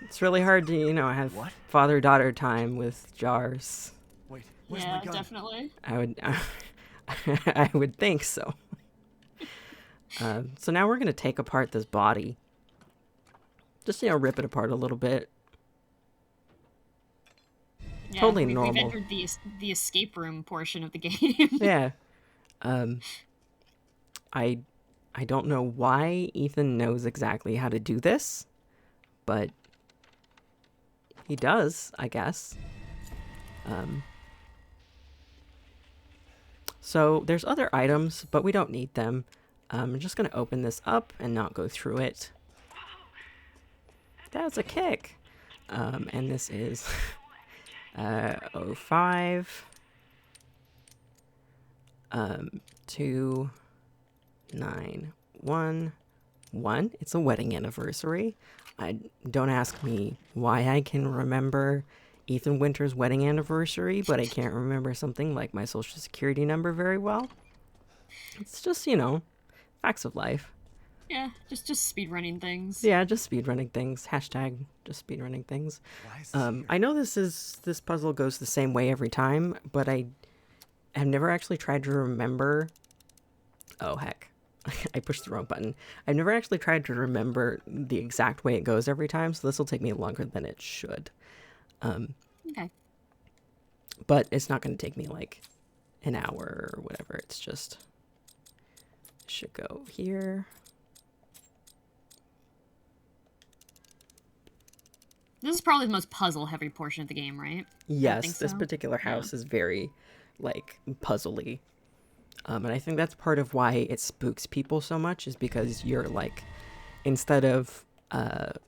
It's really hard to, you know, have What? father-daughter time with jars. Wait, where's Yeah, my gun? definitely. I would, I would think so. So now we're gonna take apart this body. Just, you know, rip it apart a little bit. Yeah, Totally we've normal. entered the escape room portion of the game. Yeah. I don't know why Ethan knows exactly how to do this, but he does, I guess. So there's other items, but we don't need them. I'm just gonna open this up and not go through it. That's a kick. And this is 05 2911. It's a wedding anniversary. Don't ask me why I can remember Ethan Winter's wedding anniversary, but I can't remember something like my social security number very well. It's just, you know, facts of life. Yeah, just speedrunning things. Yeah, just speedrunning things. Hashtag just speedrunning things. Why is this here? I know this puzzle goes the same way every time, but I have never actually tried to remember. Oh heck, I pushed the wrong button. I've never actually tried to remember the exact way it goes every time, so this will take me longer than it should. Okay. But it's not going to take me like an hour or whatever. It's just it should go here. This is probably the most puzzle-heavy portion of the game, right? Yes, think this so. particular house is very, like, puzzly. And I think that's part of why it spooks people so much, is because you're, like, instead of,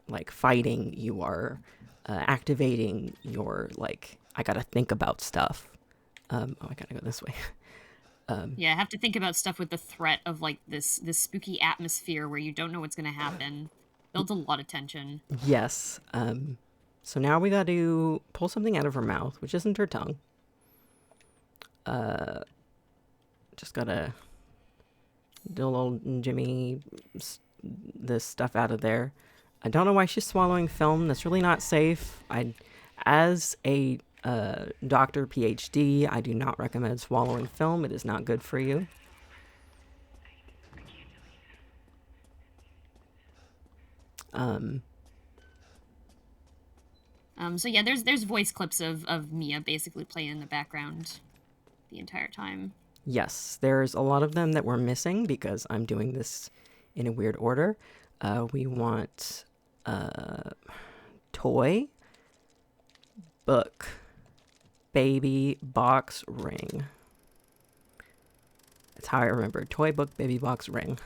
like, fighting, you are activating your, like, I gotta think about stuff. Oh, I gotta go this way. Yeah, I have to think about stuff with the threat of, like, this spooky atmosphere where you don't know what's gonna happen. Builds a lot of tension. Yes. So now we got to pull something out of her mouth, which isn't her tongue. Just gotta do a little Jimmy this stuff out of there. I don't know why she's swallowing film. That's really not safe. As a doctor PhD, I do not recommend swallowing film. It is not good for you. So yeah, there's voice clips of Mia basically playing in the background the entire time. Yes, there's a lot of them that we're missing because I'm doing this in a weird order. We want toy, book, baby, box, ring. That's how I remember. Toy, book, baby, box, ring.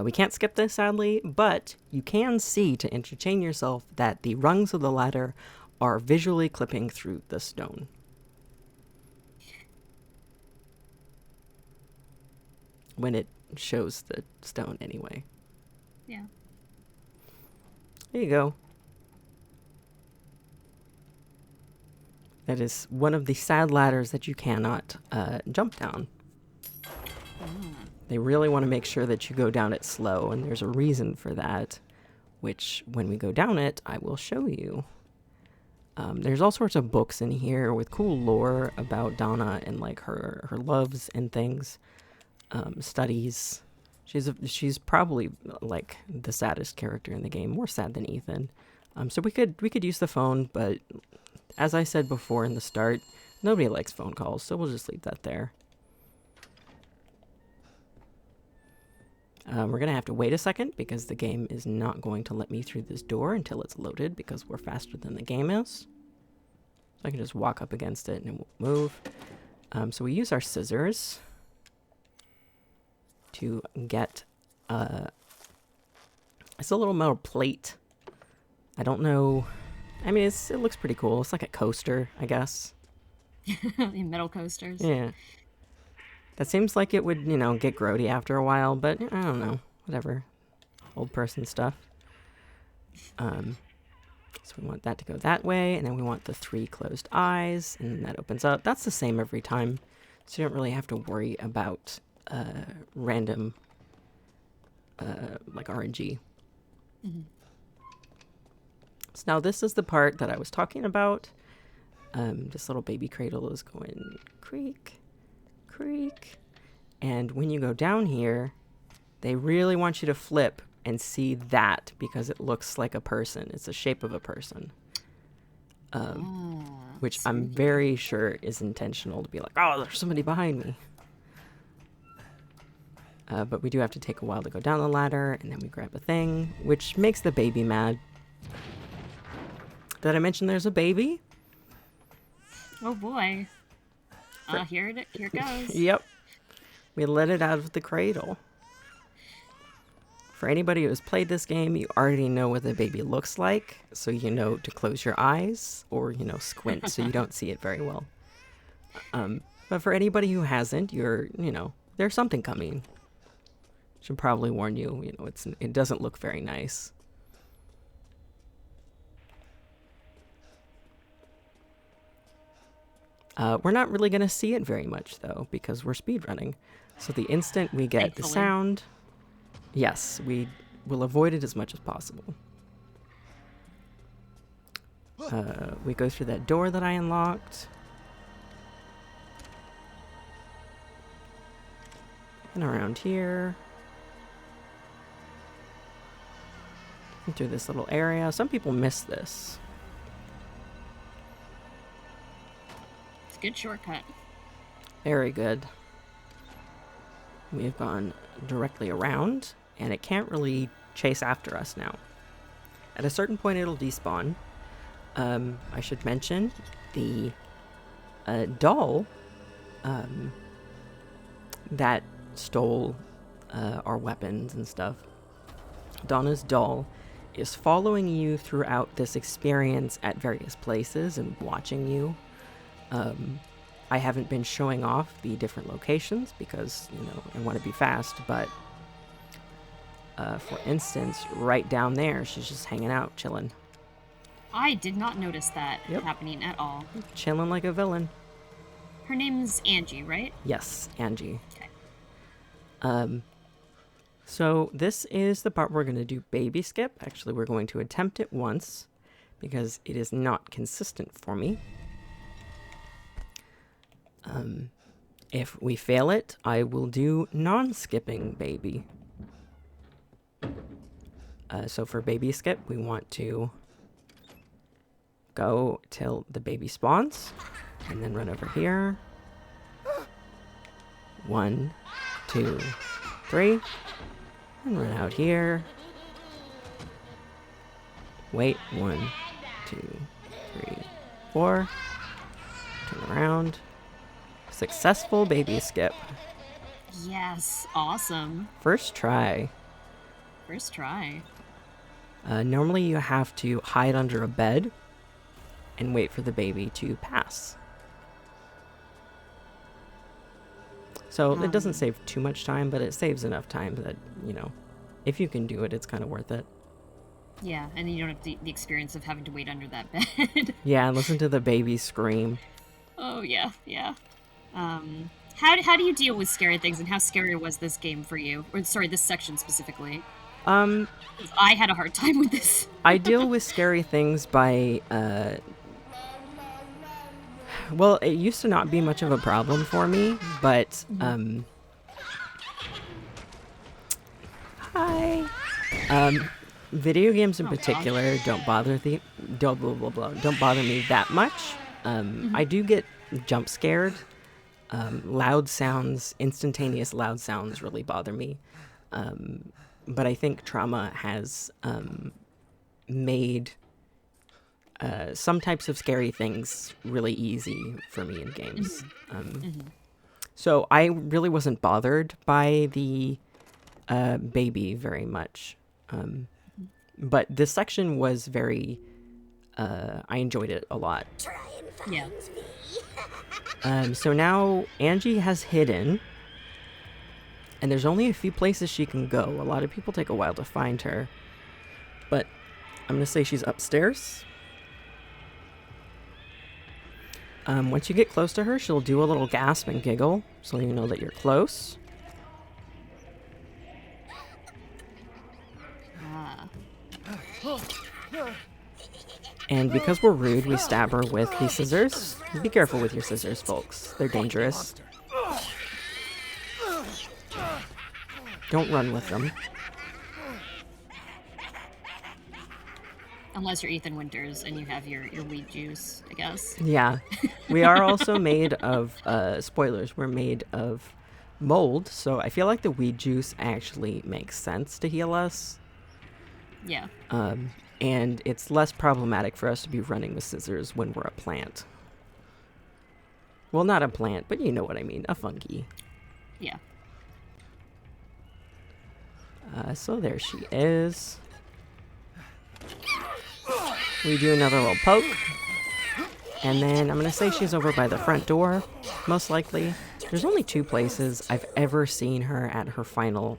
We can't skip this, sadly, but you can see, to entertain yourself, that the rungs of the ladder are visually clipping through the stone. When it shows the stone, anyway. Yeah. There you go. That is one of the sad ladders that you cannot jump down. They really want to make sure that you go down it slow, and there's a reason for that, which, when we go down it, I will show you. There's all sorts of books in here with cool lore about Donna and, like, her loves and things, studies. She's probably, like, the saddest character in the game, more sad than Ethan. So we could use the phone, but as I said before in the start, nobody likes phone calls, so we'll just leave that there. We're going to have to wait a second because the game is not going to let me through this door until it's loaded because we're faster than the game is. So I can just walk up against it and it won't move. So we use our scissors to get it's a little metal plate. I don't know I mean, it looks pretty cool. It's like a coaster, I guess. Metal coasters. Yeah. That seems like it would, get grody after a while, but I don't know. Whatever. Old person stuff. So we want that to go that way, and then we want the 3 closed eyes, and then that opens up. That's the same every time, so you don't really have to worry about random, like RNG. So now this is the part that I was talking about. This little baby cradle is going creak, creak, and when you go down here, they really want you to flip and see that because it looks like a person. It's the shape of a person. Which I'm very sure is intentional to be like, oh, there's somebody behind me. But we do have to take a while to go down the ladder, and then we grab a thing, which makes the baby mad. Did I mention there's a baby? Oh boy. Here it goes. Yep. We let it out of the cradle. For anybody who has played this game, you already know what the baby looks like, so you know to close your eyes or, squint so you don't see it very well. But for anybody who hasn't, there's something coming. Should probably warn you, it doesn't look very nice. We're not really going to see it very much, though, because we're speedrunning. So the instant we get the sound... Yes, we will avoid it as much as possible. We go through that door that I unlocked. And around here. And through this little area. Some people miss this. It's a good shortcut. Very good. We have gone directly around, and it can't really chase after us now. At a certain point, it'll despawn. I should mention the doll that stole our weapons and stuff. Donna's doll is following you throughout this experience at various places and watching you. I haven't been showing off the different locations because, I want to be fast, but for instance, right down there, she's just hanging out, chilling. I did not notice that happening at all. Chilling like a villain. Her name's Angie, right? Yes, Angie. Okay. So this is the part we're going to do baby skip. Actually, we're going to attempt it once because it is not consistent for me. If we fail it, I will do non-skipping baby. So for baby skip, we want to go till the baby spawns, and then run over here. 1, 2, 3, and run out here. Wait, 1, 2, 3, 4. Turn around. Successful baby skip. Yes, awesome. First try. First try. Normally you have to hide under a bed and wait for the baby to pass. So it doesn't save too much time, but it saves enough time that, if you can do it, it's kind of worth it. Yeah, and then you don't have the experience of having to wait under that bed. Yeah, and listen to the baby scream. Oh, yeah. How do you deal with scary things, and how scary was this game for you? Or, sorry, this section specifically. I had a hard time with this. I deal with scary things by, well, it used to not be much of a problem for me, but, hi. Video games in particular don't bother me that much. I do get jump scared. Loud sounds, instantaneous loud sounds really bother me. But I think trauma has made some types of scary things really easy for me in games. So I really wasn't bothered by the baby very much. But this section was very I enjoyed it a lot. Try and find Yeah. me. So now Angie has hidden, and there's only a few places she can go. A lot of people take a while to find her, but I'm going to say she's upstairs. Once you get close to her, she'll do a little gasp and giggle, so you know that you're close. And because we're rude, we stab her with these scissors. Be careful with your scissors, folks. They're dangerous. Don't run with them. Unless you're Ethan Winters and you have your weed juice, I guess. Yeah. We are also made of, spoilers, we're made of mold, so I feel like the weed juice actually makes sense to heal us. Yeah. And it's less problematic for us to be running with scissors when we're a plant. Well, not a plant, but you know what I mean, a funky. Yeah. So there she is. We do another little poke. And then I'm going to say she's over by the front door, most likely. There's only 2 places I've ever seen her at her final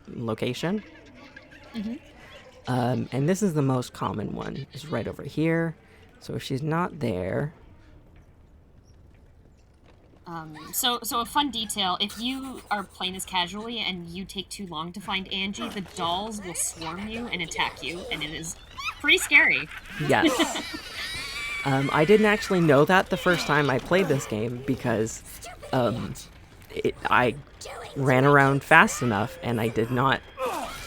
location. And this is the most common one. It's right over here. So if she's not there... So a fun detail, if you are playing this casually and you take too long to find Angie, the dolls will swarm you and attack you, and it is pretty scary. Yes. I didn't actually know that the first time I played this game because I ran around fast enough and I did not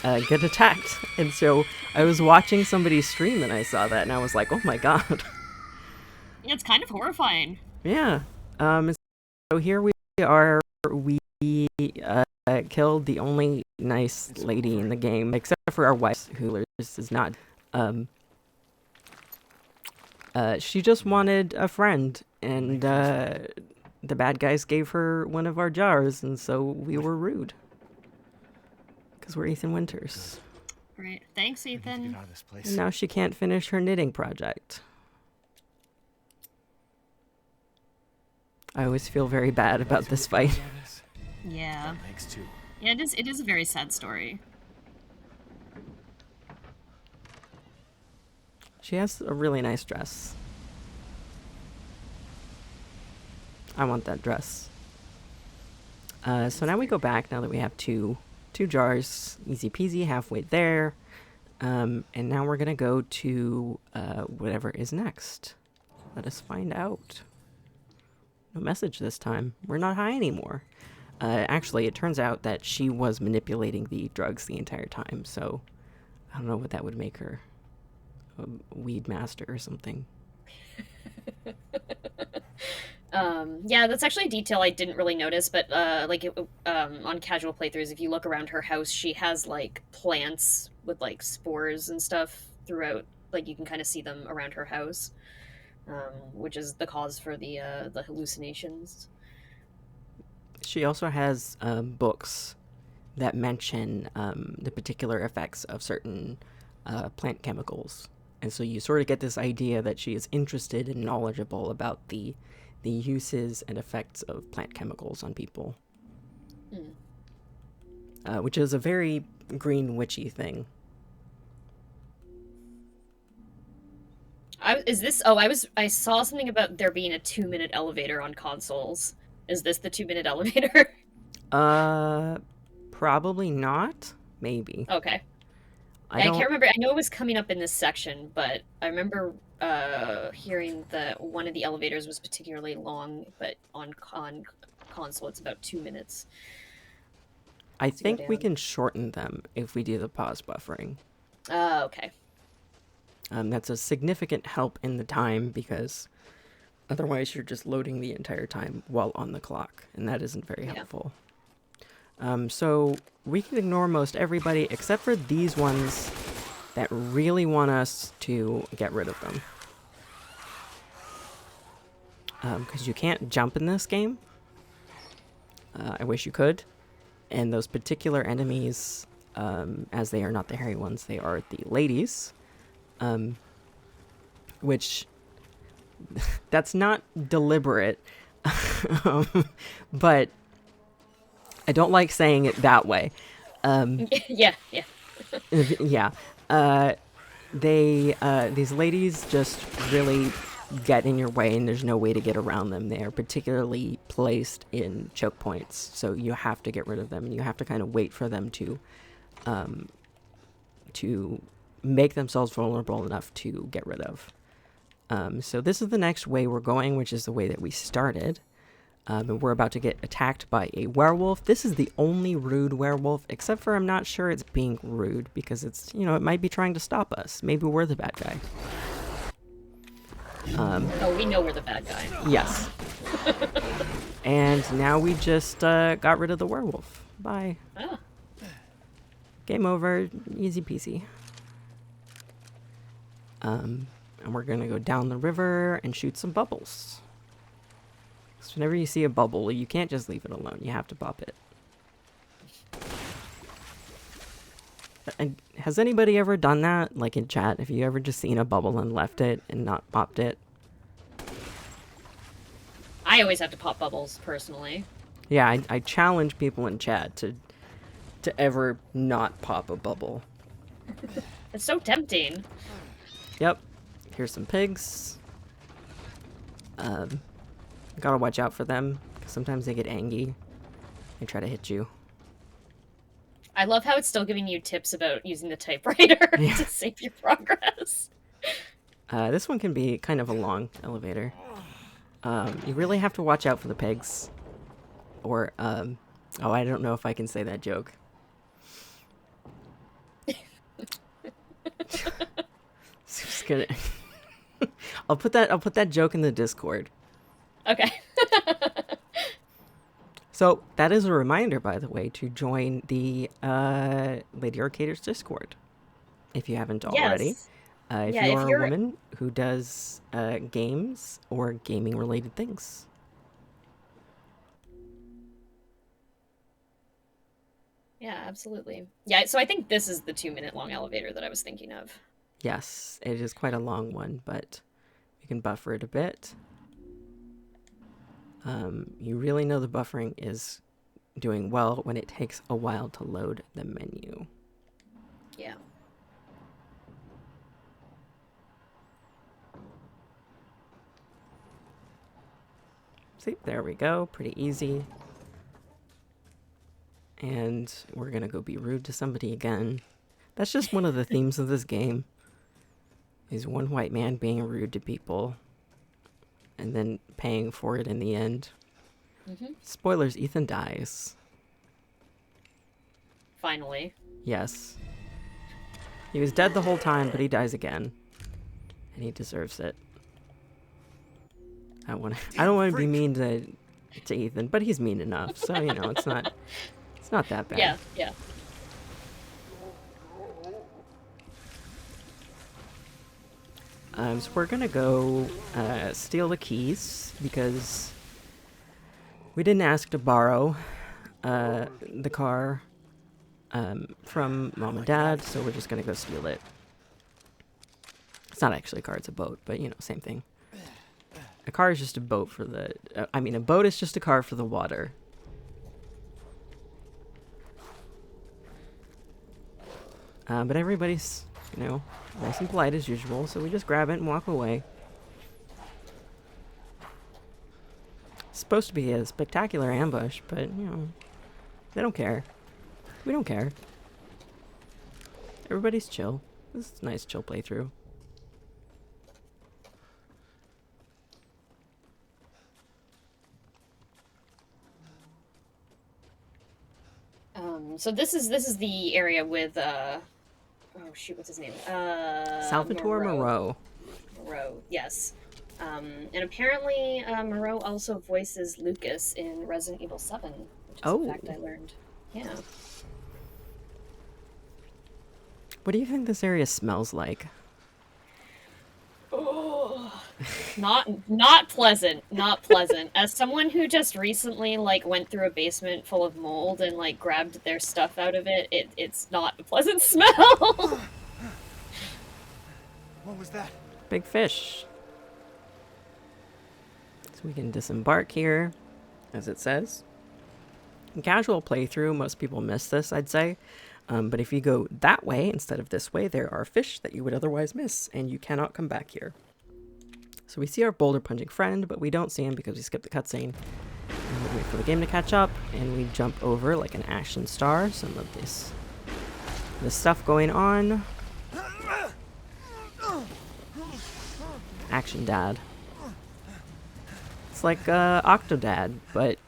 get attacked. And so I was watching somebody's stream and I saw that and I was like, oh my god. It's kind of horrifying. Yeah. So here we are. We killed the only nice lady in the game, except for our wife, who is not. She just wanted a friend, and the bad guys gave her one of our jars, and so we were rude. Because we're Ethan Winters. Right. Thanks, Ethan. Get out of this place. And now she can't finish her knitting project. I always feel very bad about this fight. Yeah. Thanks too. Yeah, it is a very sad story. She has a really nice dress. I want that dress. So now we go back, now that we have two jars. Easy peasy, halfway there. And now we're gonna go to whatever is next. Let us find out. No message this time. We're not high anymore. Actually, it turns out that she was manipulating the drugs the entire time, so I don't know what that would make her. A weed master or something. Yeah, that's actually a detail I didn't really notice, but on casual playthroughs, if you look around her house, she has like plants with like spores and stuff throughout. Like you can kind of see them around her house, which is the cause for the hallucinations. She also has books that mention the particular effects of certain plant chemicals. And so you sort of get this idea that she is interested and knowledgeable about the uses and effects of plant chemicals on people. Which is a very green witchy thing. I saw something about there being a 2-minute elevator on consoles. Is this the 2-minute elevator? Probably not. Maybe. Okay. I can't remember. I know it was coming up in this section, but I remember hearing that one of the elevators was particularly long, but on console it's about 2 minutes. I think we can shorten them if we do the pause buffering. Okay. That's a significant help in the time because otherwise you're just loading the entire time while on the clock, and that isn't very helpful. So we can ignore most everybody except for these ones that really want us to get rid of them. Because you can't jump in this game. I wish you could. And those particular enemies, as they are not the hairy ones, they are the ladies. which that's not deliberate, but I don't like saying it that way. Yeah. Yeah. These ladies just really get in your way, and there's no way to get around them. They are particularly placed in choke points, so you have to get rid of them, and you have to kind of wait for them to make themselves vulnerable enough to get rid of. So this is the next way we're going, which is the way that we started. And we're about to get attacked by a werewolf. This is the only rude werewolf, except for I'm not sure it's being rude because it's, it might be trying to stop us. Maybe we're the bad guy. Oh, we know we're the bad guy. Yes. And now we just got rid of the werewolf. Bye. Oh. Game over. Easy peasy. And we're going to go down the river and shoot some bubbles. So whenever you see a bubble, you can't just leave it alone. You have to pop it. And has anybody ever done that? Like in chat, have you ever just seen a bubble and left it and not popped it? I always have to pop bubbles, personally. Yeah, I challenge people in chat to ever not pop a bubble. It's so tempting. Yep. Here's some pigs. Gotta watch out for them, because sometimes they get angry. They try to hit you. I love how it's still giving you tips about using the typewriter to save your progress. This one can be kind of a long elevator. You really have to watch out for the pigs. Or, oh, I don't know if I can say that joke. Just gonna... I'll put that joke in the Discord. Okay. So that is a reminder, by the way, to join the Lady Arcader's Discord if you haven't already. Yes. If you're a woman who does games or gaming related things. Yeah, absolutely. Yeah, so I think this is the 2-minute long elevator that I was thinking of. Yes, it is quite a long one, but you can buffer it a bit. You really know the buffering is doing well when it takes a while to load the menu. Yeah. See, there we go. Pretty easy. And we're gonna go be rude to somebody again. That's just one of the themes of this game. Is one white man being rude to people. And then paying for it in the end. Mm-hmm. Spoilers, Ethan dies. Finally. Yes. He was dead the whole time, but he dies again. And he deserves it. I don't want to be mean to Ethan, but he's mean enough. So, it's not that bad. Yeah. So we're gonna go steal the keys because we didn't ask to borrow the car from Mom and Dad, so we're just gonna go steal it. It's not actually a car, it's a boat, but same thing. A car is just a boat for the... a boat is just a car for the water. But everybody's, nice and polite as usual, so we just grab it and walk away. It's supposed to be a spectacular ambush, but, they don't care. We don't care. Everybody's chill. This is a nice chill playthrough. So this is the area with oh shoot, what's his name? Salvatore Moreau. Moreau, yes. And apparently Moreau also voices Lucas in Resident Evil 7, which is a fact I learned. Yeah. What do you think this area smells like? Oh, not pleasant. Not pleasant. As someone who just recently went through a basement full of mold and grabbed their stuff out of it, it's not a pleasant smell. What was that? Big fish. So we can disembark here, as it says. In casual playthrough, most people miss this, I'd say. But if you go that way instead of this way, there are fish that you would otherwise miss, and you cannot come back here. So we see our boulder punching friend, but we don't see him because we skipped the cutscene. And we wait for the game to catch up, and we jump over like an action star. Some of this stuff going on. Action Dad. It's like Octodad, but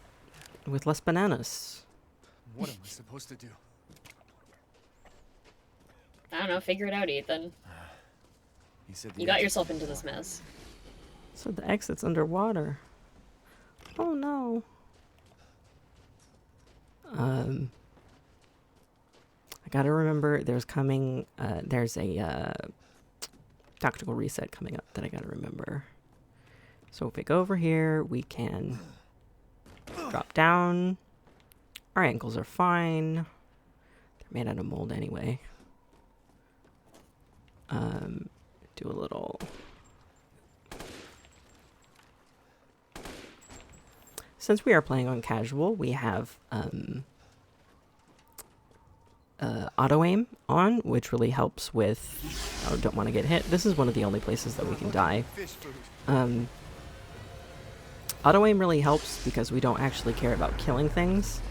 with less bananas. What am I supposed to do? I don't know, figure it out, Ethan. He said You got yourself into this mess. So the exit's underwater. Oh no. I gotta remember there's a tactical reset coming up that I gotta remember. So if we go over here, we can drop down. Our ankles are fine. They're made out of mold anyway. Do a little... Since we are playing on casual, we have auto-aim on, which really helps with... Oh, don't want to get hit. This is one of the only places that we can die. Auto-aim really helps because we don't actually care about killing things.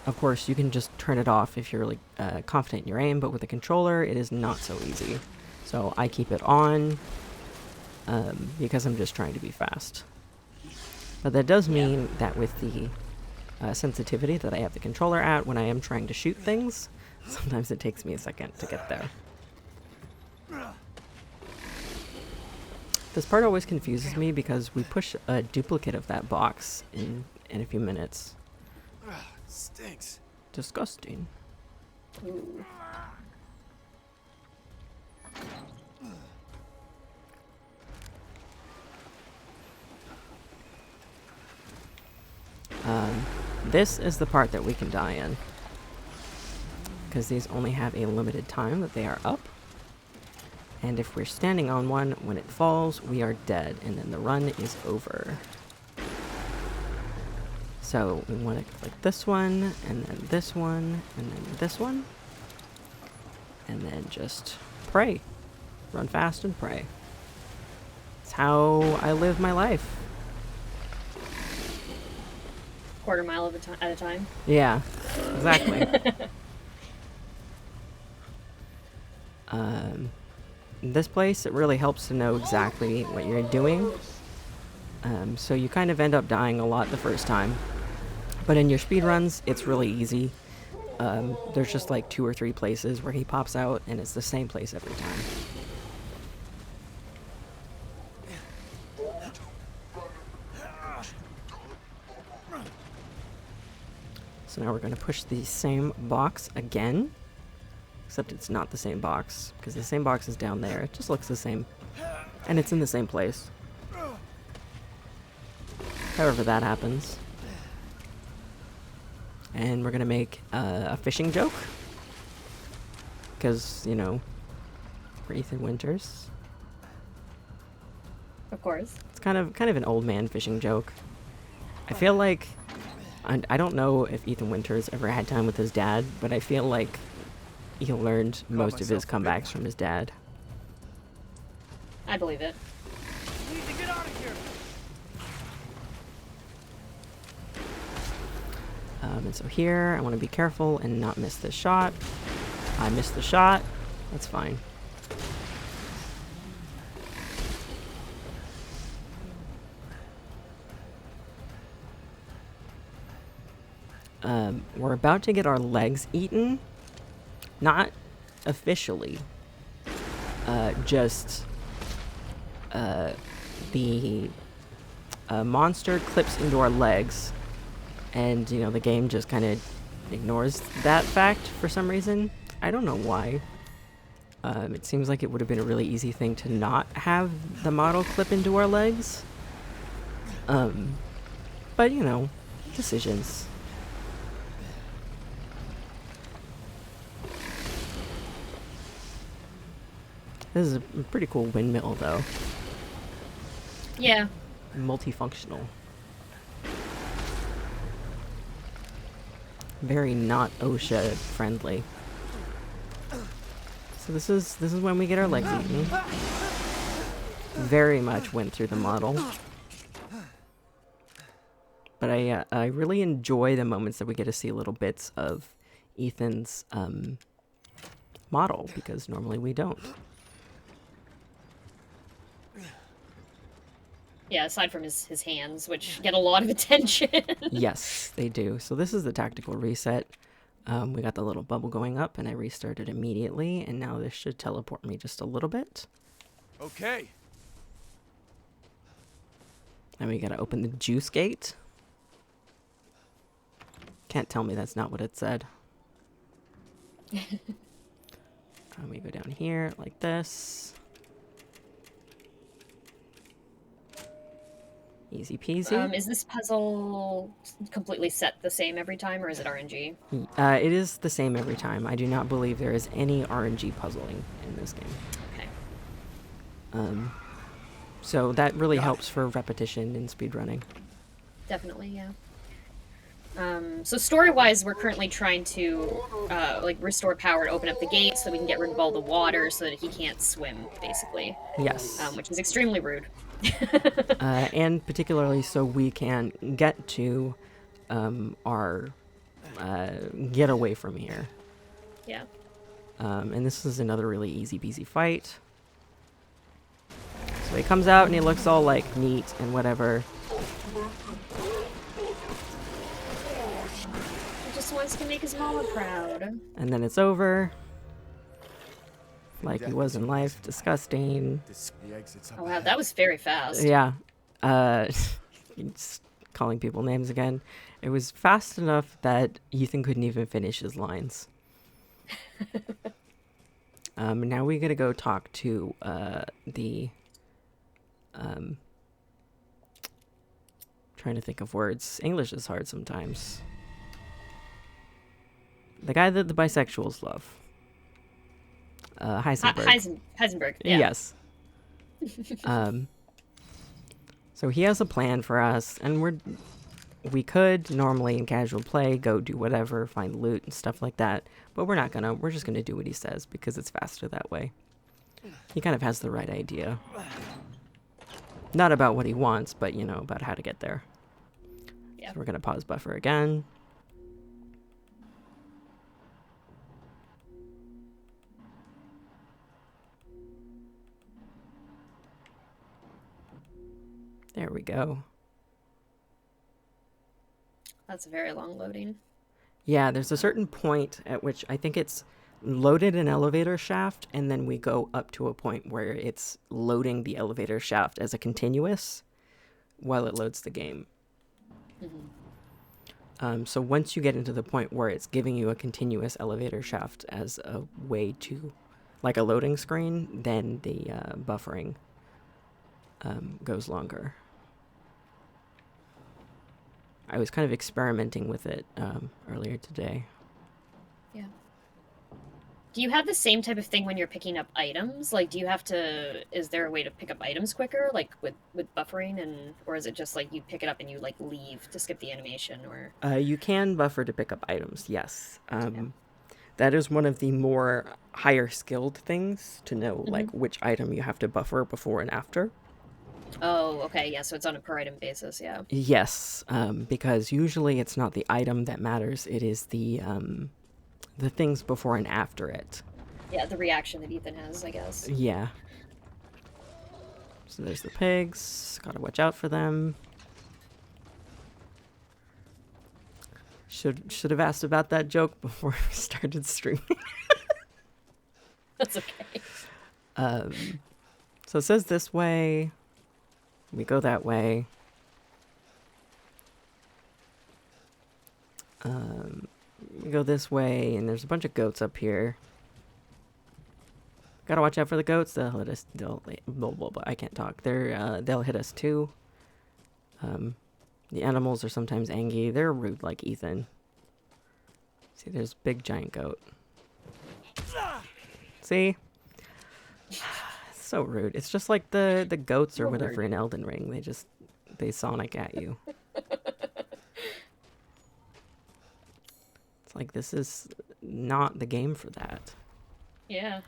Of course, you can just turn it off if you're really confident in your aim, but with a controller, it is not so easy. So I keep it on because I'm just trying to be fast. But that does mean that with the sensitivity that I have the controller at when I am trying to shoot things, sometimes it takes me a second to get there. This part always confuses me because we push a duplicate of that box in a few minutes. Stinks. Disgusting. Ooh. This is the part that we can die in, because these only have a limited time that they are up. And if we're standing on one, when it falls, we are dead, and then the run is over. So we want to click this one, and then this one, and then this one. And then just pray. Run fast and pray. It's how I live my life. Quarter mile at a time. Yeah, exactly. In this place, it really helps to know exactly what you're doing. So you kind of end up dying a lot the first time. But in your speedruns, it's really easy. There's just like 2 or 3 places where he pops out, and it's the same place every time. So now we're going to push the same box again. Except it's not the same box, because the same box is down there. It just looks the same. And it's in the same place. However that happens. And we're going to make a fishing joke. Because, you know, for Ethan Winters. Of course. It's kind of an old man fishing joke. I feel like... I don't know if Ethan Winters ever had time with his dad, but I feel like he learned most of his comebacks from his dad. I believe it. We need to get out of here. And so here, I want to be careful and not miss this shot. I missed the shot. That's fine. We're about to get our legs eaten. Not officially. Just the monster clips into our legs, and you know the game just kind of ignores that fact for some reason. I don't know why. It seems like it would have been a really easy thing to not have the model clip into our legs. But you know, decisions. This is a pretty cool windmill, though. Yeah. Multifunctional. Very not OSHA friendly. So this is when we get our legs eaten. Very much went through the model. But I really enjoy the moments that we get to see little bits of Ethan's model, because normally we don't. Yeah, aside from his hands, which get a lot of attention. Yes, they do. So this is the tactical reset. We got the little bubble going up, and I restarted immediately, and now this should teleport me just a little bit. Okay. And we gotta open the juice gate. Can't tell me that's not what it said. We go down here like this. Easy peasy. Is this puzzle completely set the same every time, or is it RNG? It is the same every time. I do not believe there is any RNG puzzling in this game. Okay. So that really helps for repetition in speedrunning. Definitely, yeah. So story-wise, we're currently trying to like restore power to open up the gate so we can get rid of all the water so that he can't swim, basically. Yes. Which is extremely rude. And particularly so we can get to our get away from here. Yeah. And this is another really easy peasy fight. So he comes out and he looks all like neat and whatever. He just wants to make his mama proud. And then it's over. Like he was in life. Disgusting. The exit's up Oh wow, ahead. that was very fast. Yeah. Just calling people names again. It was fast enough that Ethan couldn't even finish his lines. Now we gotta go talk to the trying to think of words. English is hard sometimes. The guy that the bisexuals love. Heisenberg. Heisenberg, yeah. Yes. So he has a plan for us, and we could normally in casual play go do whatever, find loot and stuff like that, but we're not gonna. We're just gonna do what he says because it's faster that way. He kind of has the right idea. Not about what he wants, but you know, about how to get there. Yeah. So we're gonna pause buffer again. There we go. That's a very long loading. Yeah, there's a certain point at which I think it's loaded an elevator shaft, and then we go up to a point where it's loading the elevator shaft as a continuous while it loads the game. Mm-hmm. So once you get into the point where it's giving you a continuous elevator shaft as a way to, like a loading screen, then the buffering goes longer. I was kind of experimenting with it earlier today. Yeah. Do you have the same type of thing when you're picking up items? Like, do you have to, is there a way to pick up items quicker, like with buffering, and, or is it just like you pick it up and you like leave to skip the animation, or? You can buffer to pick up items, yes. That is one of the more higher skilled things to know, like which item you have to buffer before and after. Oh, okay, yeah, so it's on a per item basis, yeah. Yes, because usually it's not the item that matters, it is the things before and after it. Yeah, the reaction that Ethan has, I guess. Yeah. So there's the pigs, gotta watch out for them. Should have asked about that joke before we started streaming. That's okay. So it says this way. We go that way. We go this way, and there's a bunch of goats up here. Gotta watch out for the goats. They'll hit us. I can't talk. They'll hit us too. The animals are sometimes angry. They're rude like Ethan. See, there's big giant goat. See? so rude. It's just like the goats or whatever in Elden Ring. They Sonic at you. It's like, this is not the game for that. Yeah.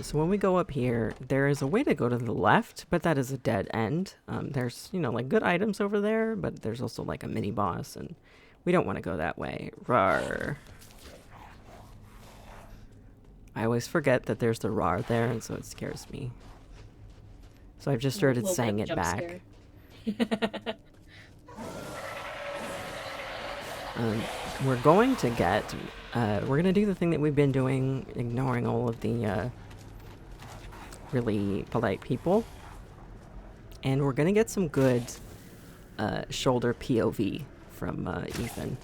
So when we go up here, there is a way to go to the left, but that is a dead end. There's, you know, like good items over there, but there's also like a mini boss, and we don't want to go that way. Rawr. I always forget that there's the rawr there, and so it scares me. So I've just started saying it back. We're going to get, we're going to do the thing that we've been doing, ignoring all of the really polite people. And we're going to get some good shoulder POV from Ethan.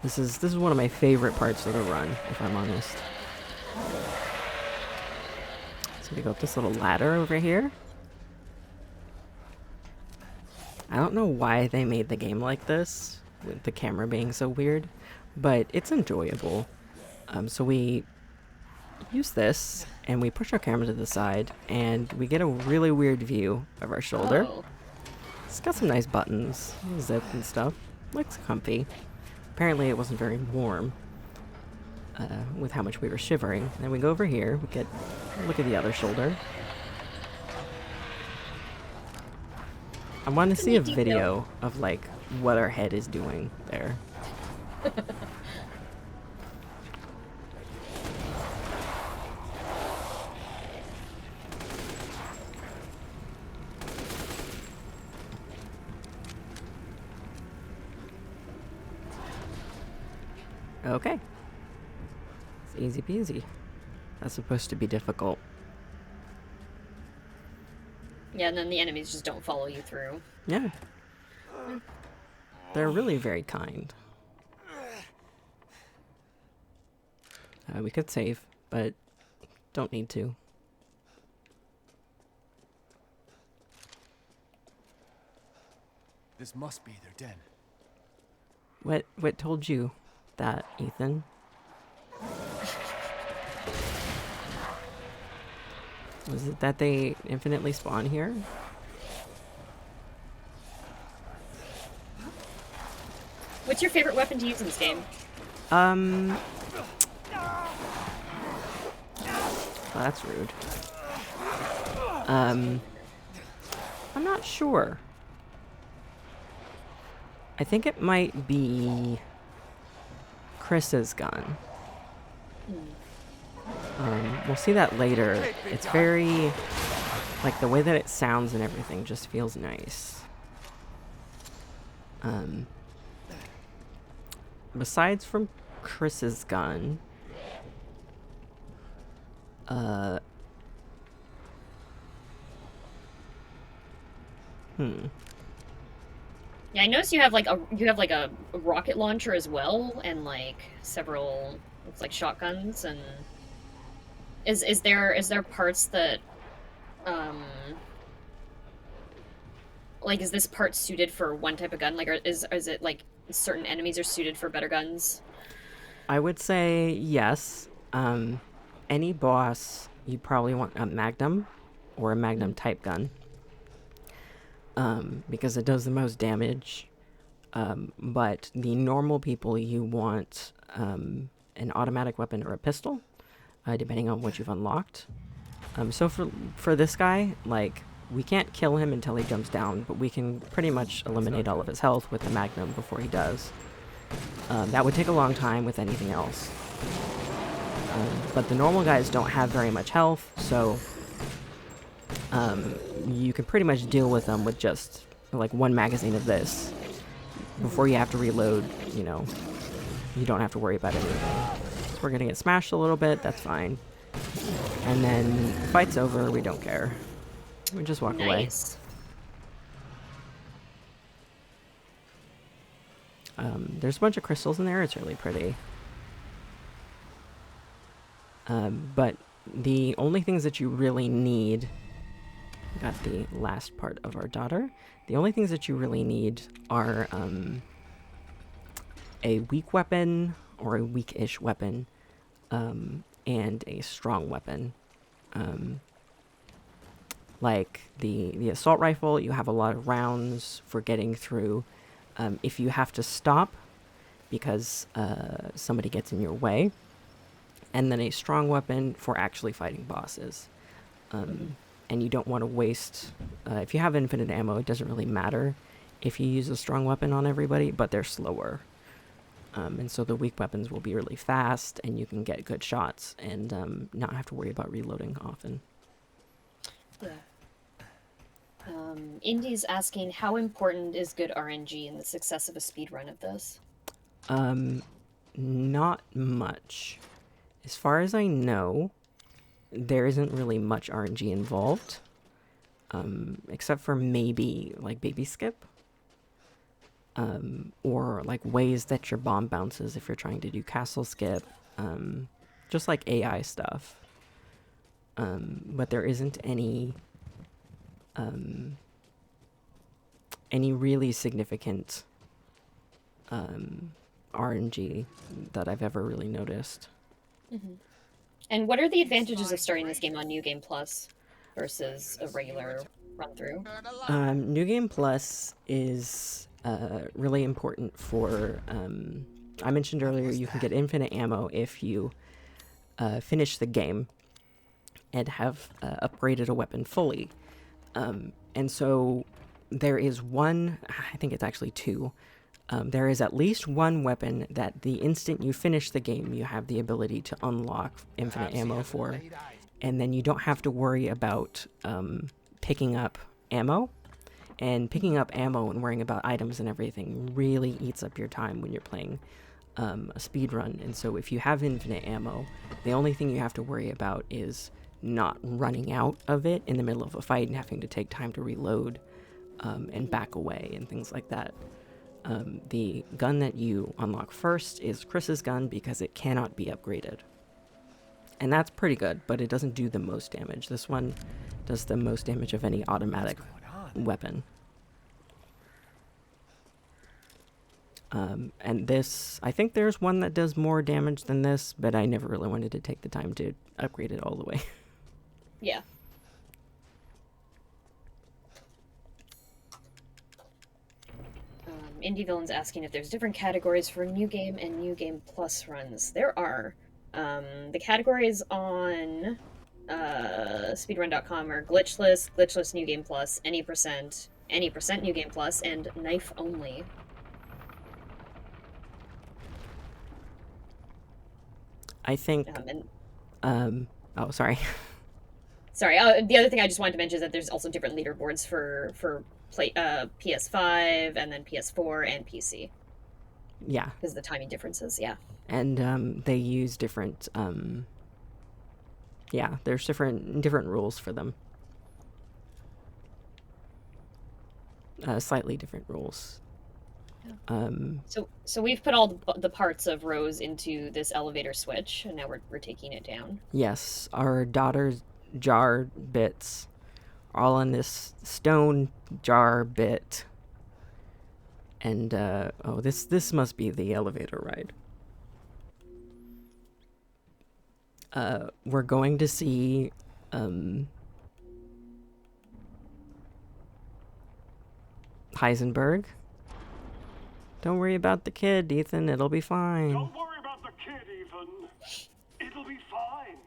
This is one of my favorite parts of the run, if I'm honest. So we go up this little ladder over here. I don't know why they made the game like this, with the camera being so weird, but it's enjoyable. So we use this, and we push our camera to the side, and we get a really weird view of our shoulder. Oh. It's got some nice buttons, zip and stuff. Looks comfy. Apparently it wasn't very warm with how much we were shivering. Then we go over here, we get look at the other shoulder. I want to see a video of like what our head is doing there. Okay. It's easy peasy. That's supposed to be difficult. Yeah, and then the enemies just don't follow you through. Yeah. They're really very kind. We could save, but don't need to. This must be their den. What told you that, Ethan? Was it that they infinitely spawn here? What's your favorite weapon to use in this game? Well, that's rude. I'm not sure. I think it might be Chris's gun. We'll see that later. It's very, like, the way that it sounds and everything just feels nice. Besides from Chris's gun, Yeah, I noticed you have like a rocket launcher as well, and like several looks like shotguns. And is there parts that like, is this part suited for one type of gun? Like, or is it like certain enemies are suited for better guns? I would say yes. Any boss, you probably want a magnum or a magnum type gun. Because it does the most damage. But the normal people, you want an automatic weapon or a pistol, depending on what you've unlocked. So for this guy, like, we can't kill him until he jumps down, but we can pretty much eliminate all of his health with the magnum before he does. That would take a long time with anything else. But the normal guys don't have very much health, so you can pretty much deal with them with just like one magazine of this. Before you have to reload, you know, you don't have to worry about anything. So we're gonna get smashed a little bit, that's fine. And then fight's over, we don't care. We just walk away. There's a bunch of crystals in there, it's really pretty. But the only things that you really need, got the last part of our daughter, the only things that you really need are a weak weapon or a weak-ish weapon, and a strong weapon. Like the assault rifle, you have a lot of rounds for getting through. If you have to stop because somebody gets in your way, and then a strong weapon for actually fighting bosses. And you don't want to waste... if you have infinite ammo, it doesn't really matter if you use a strong weapon on everybody, but they're slower. And so the weak weapons will be really fast, and you can get good shots and not have to worry about reloading often. Yeah. Indy's asking, how important is good RNG in the success of a speedrun of this? Not much. As far as I know, there isn't really much RNG involved, except for maybe like baby skip, or like ways that your bomb bounces if you're trying to do castle skip, just like AI stuff. But there isn't any really significant RNG that I've ever really noticed. Mm-hmm. And what are the advantages of starting this game on New Game Plus versus a regular run-through? New Game Plus is really important for... I mentioned earlier you can get infinite ammo if you finish the game and have upgraded a weapon fully. And so there is one... I think it's actually two. There is at least one weapon that the instant you finish the game, you have the ability to unlock infinite ammo for. And then you don't have to worry about picking up ammo. And picking up ammo and worrying about items and everything really eats up your time when you're playing a speedrun. And so if you have infinite ammo, the only thing you have to worry about is not running out of it in the middle of a fight and having to take time to reload and back away and things like that. The gun that you unlock first is Chris's gun because it cannot be upgraded. And that's pretty good, but it doesn't do the most damage. This one does the most damage of any automatic weapon. And this, I think there's one that does more damage than this, but I never really wanted to take the time to upgrade it all the way. Yeah. Indie Villain's asking if there's different categories for New Game and New Game Plus runs. There are. The categories on speedrun.com are glitchless New Game Plus, any percent New Game Plus, and knife only. I think... oh, sorry. Sorry, the other thing I just wanted to mention is that there's also different leaderboards for PS5 and then PS4 and PC. Yeah. Because of the timing differences, yeah. And they use different... yeah, there's different rules for them. Slightly different rules. Yeah. So we've put all the parts of Rose into this elevator switch, and now we're taking it down. Yes, our daughter's jar bits are all in this stone jar bit. And, oh, this must be the elevator ride. We're going to see, Heisenberg. Don't worry about the kid, Ethan. It'll be fine. Don't worry about the kid, Ethan. It'll be fine.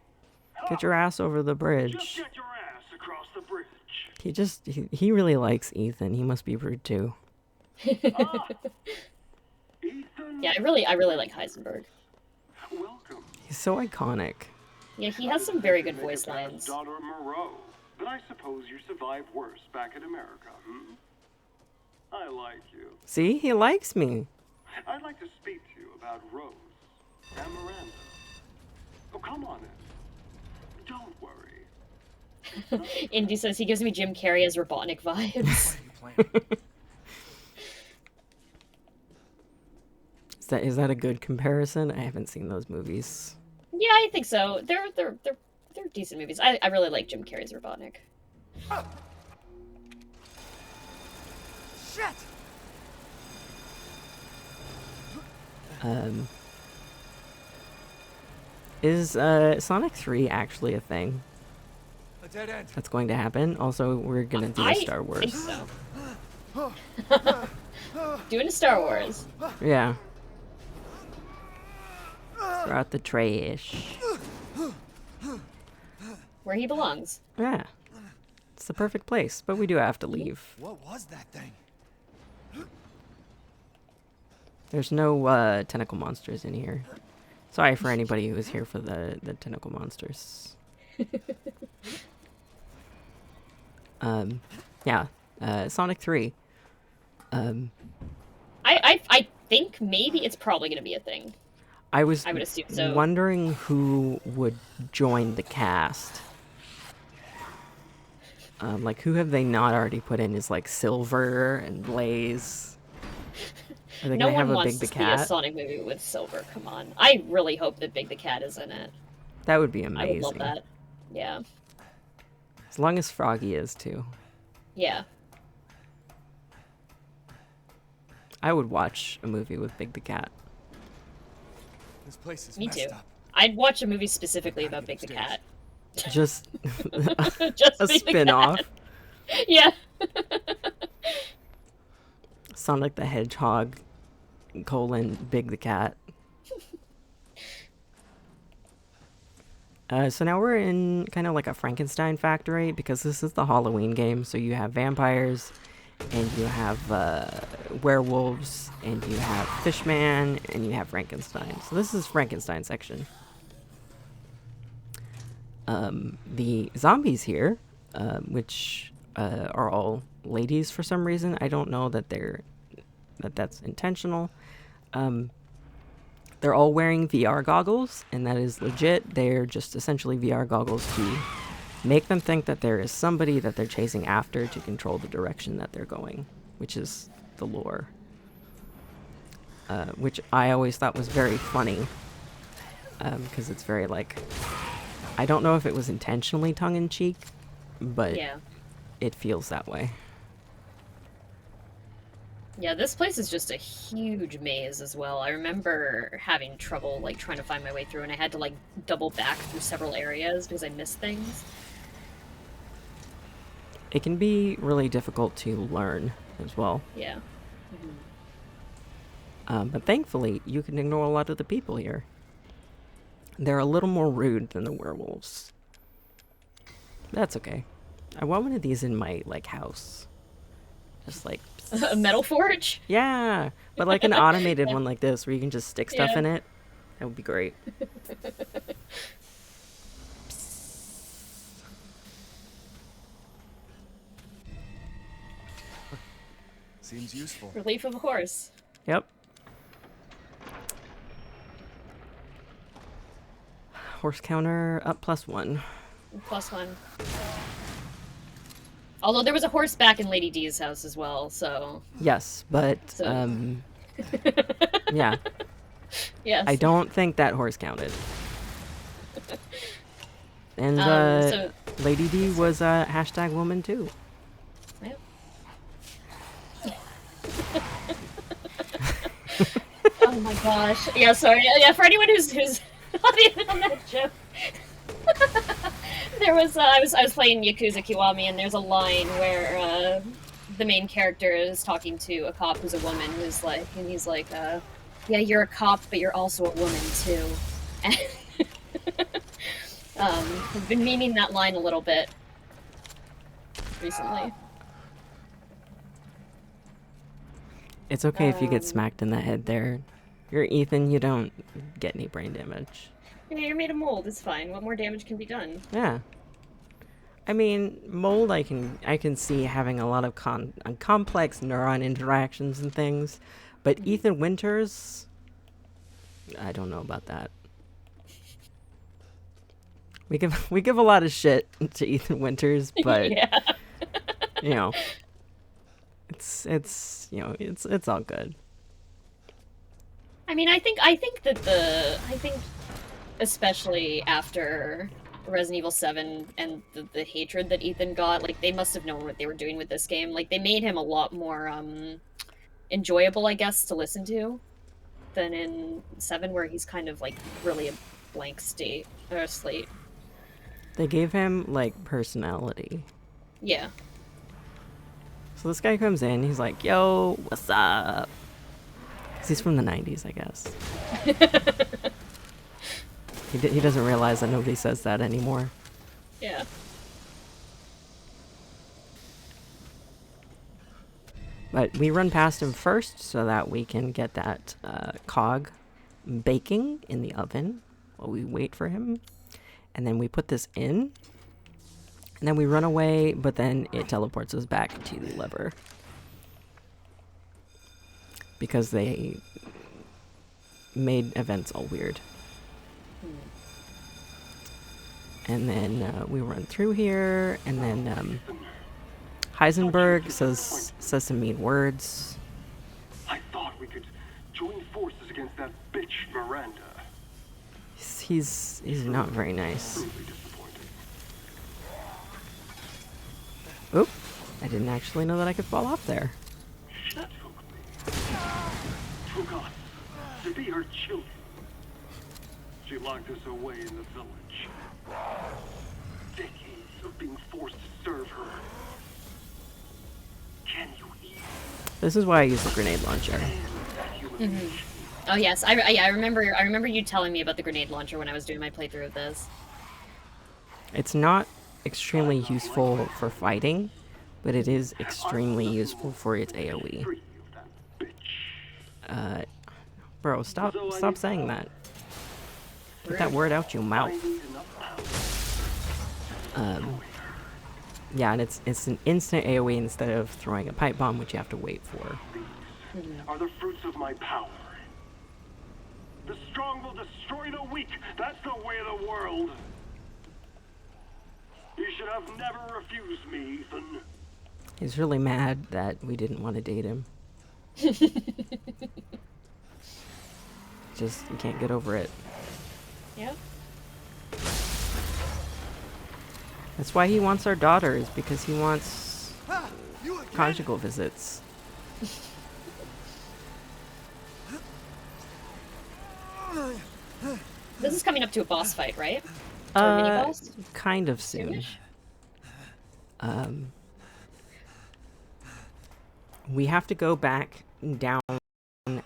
Get your ass over the bridge. Just get your ass across the bridge. He really likes Ethan. He must be rude too. Ethan. Yeah, I really like Heisenberg. Welcome. He's so iconic. Yeah, he has some very good voice lines. Daughter Moreau, but I suppose you survived worse back in America, hmm? I like you. See, he likes me. I'd like to speak to you about Rose and Miranda. Oh, come on in. Don't worry. Indy says he gives me Jim Carrey as Robotnik vibes. Is that a good comparison? I haven't seen those movies. Yeah, I think so. They're decent movies. I really like Jim Carrey's Robotnik. Oh. Shit. Is Sonic 3 actually a thing? A dead end. that's going to happen. Also, we're gonna do a Star Wars. I think so. Doing a Star Wars. Yeah. Throw out the trash. Where he belongs. Yeah. It's the perfect place, but we do have to leave. What was that thing? There's no tentacle monsters in here. Sorry for anybody who was here for the tentacle monsters. Yeah. Sonic 3. I think maybe it's probably gonna be a thing. I would assume so. wondering who would join the cast. Like, who have they not already put in as, like, Silver and Blaze? Are they No gonna have one a wants Big the to see a Cat? Sonic movie with Silver. Come on. I really hope that Big the Cat is in it. That would be I amazing. would love that. Yeah. As long as Froggy is, too. Yeah. I would watch a movie with Big the Cat. This place is Me messed too. up. I'd watch a movie specifically about Big the Cat. Just Just a Big the spin-off. Cat. Yeah. Sonic the Hedgehog, Big the Cat. So now we're in kind of like a Frankenstein factory, because this is the Halloween game, so you have vampires, and you have werewolves, and you have Fishman, and you have Frankenstein. So this is Frankenstein section. The zombies here, which are all ladies for some reason. I don't know that that's intentional. They're all wearing VR goggles, and that is legit. They're just essentially VR goggles to make them think that there is somebody that they're chasing after to control the direction that they're going, which is the lore. Which I always thought was very funny, because it's very, like, I don't know if it was intentionally tongue-in-cheek, but Yeah. it feels that way. Yeah, this place is just a huge maze as well. I remember having trouble, like, trying to find my way through, and I had to, like, double back through several areas because I missed things. It can be really difficult to learn as well. Yeah. But thankfully, you can ignore a lot of the people here. They're a little more rude than the werewolves. That's okay. I want one of these in my, like, house. Just like... A metal forge? Yeah! But like an automated one like this, where you can just stick stuff Yeah. in it. That would be great. Seems useful. Relief of a horse. Yep. Horse counter up +1. +1. Although there was a horse back in Lady D's house as well, so... Yes, but, So- yeah. Yes. I don't think that horse counted. And, so- Lady D was a hashtag woman too. Yep. Oh my gosh. Yeah, sorry. Yeah, for anyone who's not even on that joke. There was I was playing Yakuza Kiwami, and there's a line where the main character is talking to a cop who's a woman, who's like, and he's like, yeah, you're a cop, but you're also a woman too. And I've been memeing that line a little bit recently. It's okay if you get smacked in the head there. You're Ethan, you don't get any brain damage. Yeah, you're made of mold. It's fine. What more damage can be done? Yeah. I mean, mold I can see having a lot of complex neuron interactions and things, but Ethan Winters, I don't know about that. We give a lot of shit to Ethan Winters, but Yeah. you know, it's you know, it's all good. I mean, I think especially after Resident Evil 7 and the hatred that Ethan got, like, they must have known what they were doing with this game. Like, they made him a lot more enjoyable, I guess, to listen to than in 7, where he's kind of like really a blank slate. They gave him, like, personality. Yeah. So this guy comes in, he's like, yo, what's up? 'Cause he's from the 90s, I guess. He doesn't realize that nobody says that anymore. Yeah. But we run past him first so that we can get that cog baking in the oven while we wait for him. And then we put this in. And then we run away, but then it teleports us back to the lever. Because they made events all weird. And then we run through here, and then Heisenberg says some mean words. I thought we could join forces against that bitch Miranda. He's not very nice. Truly disappointing. Oop, I didn't actually know that I could fall off there. She took me. Took us to be her children. She locked us away in the village. Decades of being forced to serve her. Can you eat This is why I use the grenade launcher. that humiliation? Oh yes, I remember you telling me about the grenade launcher when I was doing my playthrough of this. It's not extremely useful for fighting, but it is extremely useful for its AoE. Free of that bitch. Bro, stop saying that. Get that word out your mouth. I need enough power. Yeah, and it's an instant AoE instead of throwing a pipe bomb, which you have to wait for. These are the fruits of my power. The strong will destroy the weak. That's the way of the world. You should have never refused me, Ethan. He's really mad that we didn't want to date him. Just he can't get over it. Yep. That's why he wants our daughters, because he wants conjugal visits. This is coming up to a boss fight, right? Or a mini boss? Kind of soon. We have to go back down and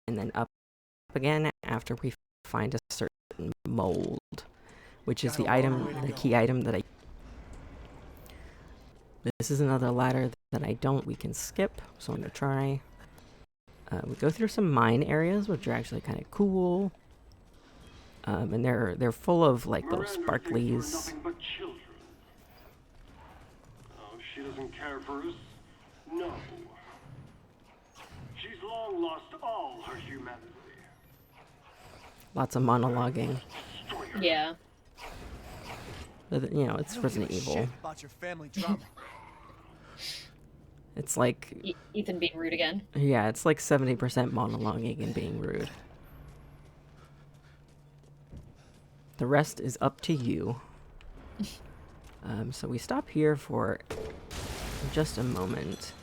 then up again after we find a certain mold, which is the item, the key item that I... This is another ladder that we can skip, so I'm gonna try. We go through some mine areas, which are actually kind of cool. And they're full of like those Miranda thinks we're sparklies. nothing but children. Oh, she doesn't care for us. No. She's long lost all her humanity. Lots of monologuing. Destroy her. Yeah. But, you know, it's Resident Evil. About your family drama. It's like, Ethan being rude again. yeah, it's like 70% monologuing and being rude. The rest is up to you. So we stop here for just a moment.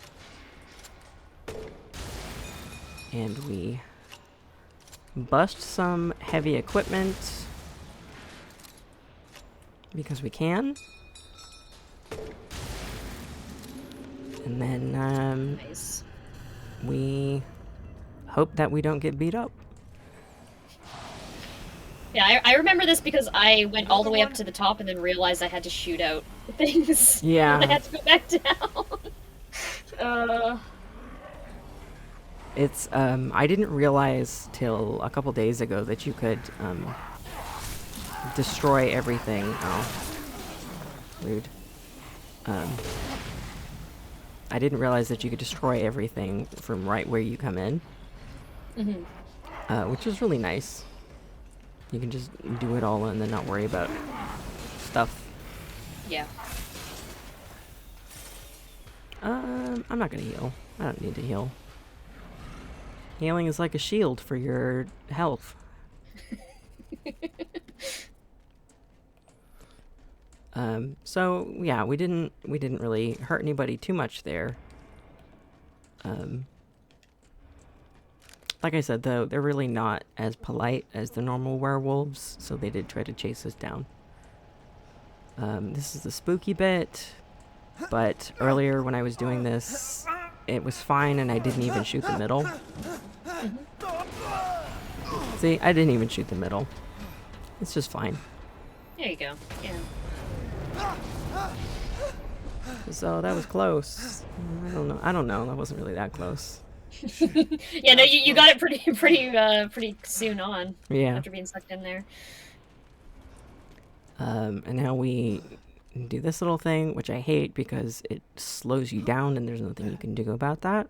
And we bust some heavy equipment. Because we can. And then Nice. we hope that we don't get beat up. Yeah, I remember this because I went all the way up to the top and then realized I had to shoot out things. Yeah. I had to go back down. It's I didn't realize till a couple days ago that you could destroy everything. Oh, rude. I didn't realize that you could destroy everything from right where you come in, which is really nice. You can just do it all and then not worry about stuff. Yeah. I'm not gonna heal. I don't need to heal. Healing is like a shield for your health. So yeah, we didn't really hurt anybody too much there. Like I said though, they're really not as polite as the normal werewolves, so they did try to chase us down. This is the spooky bit, but earlier when I was doing this, it was fine and I didn't even shoot the middle. See, I didn't even shoot the middle. It's just fine. There you go. Yeah. So that was close. I don't know. That wasn't really that close. Yeah, no, you got it pretty soon on. Yeah. After being sucked in there. And now we do this little thing, which I hate because it slows you down and there's nothing you can do about that.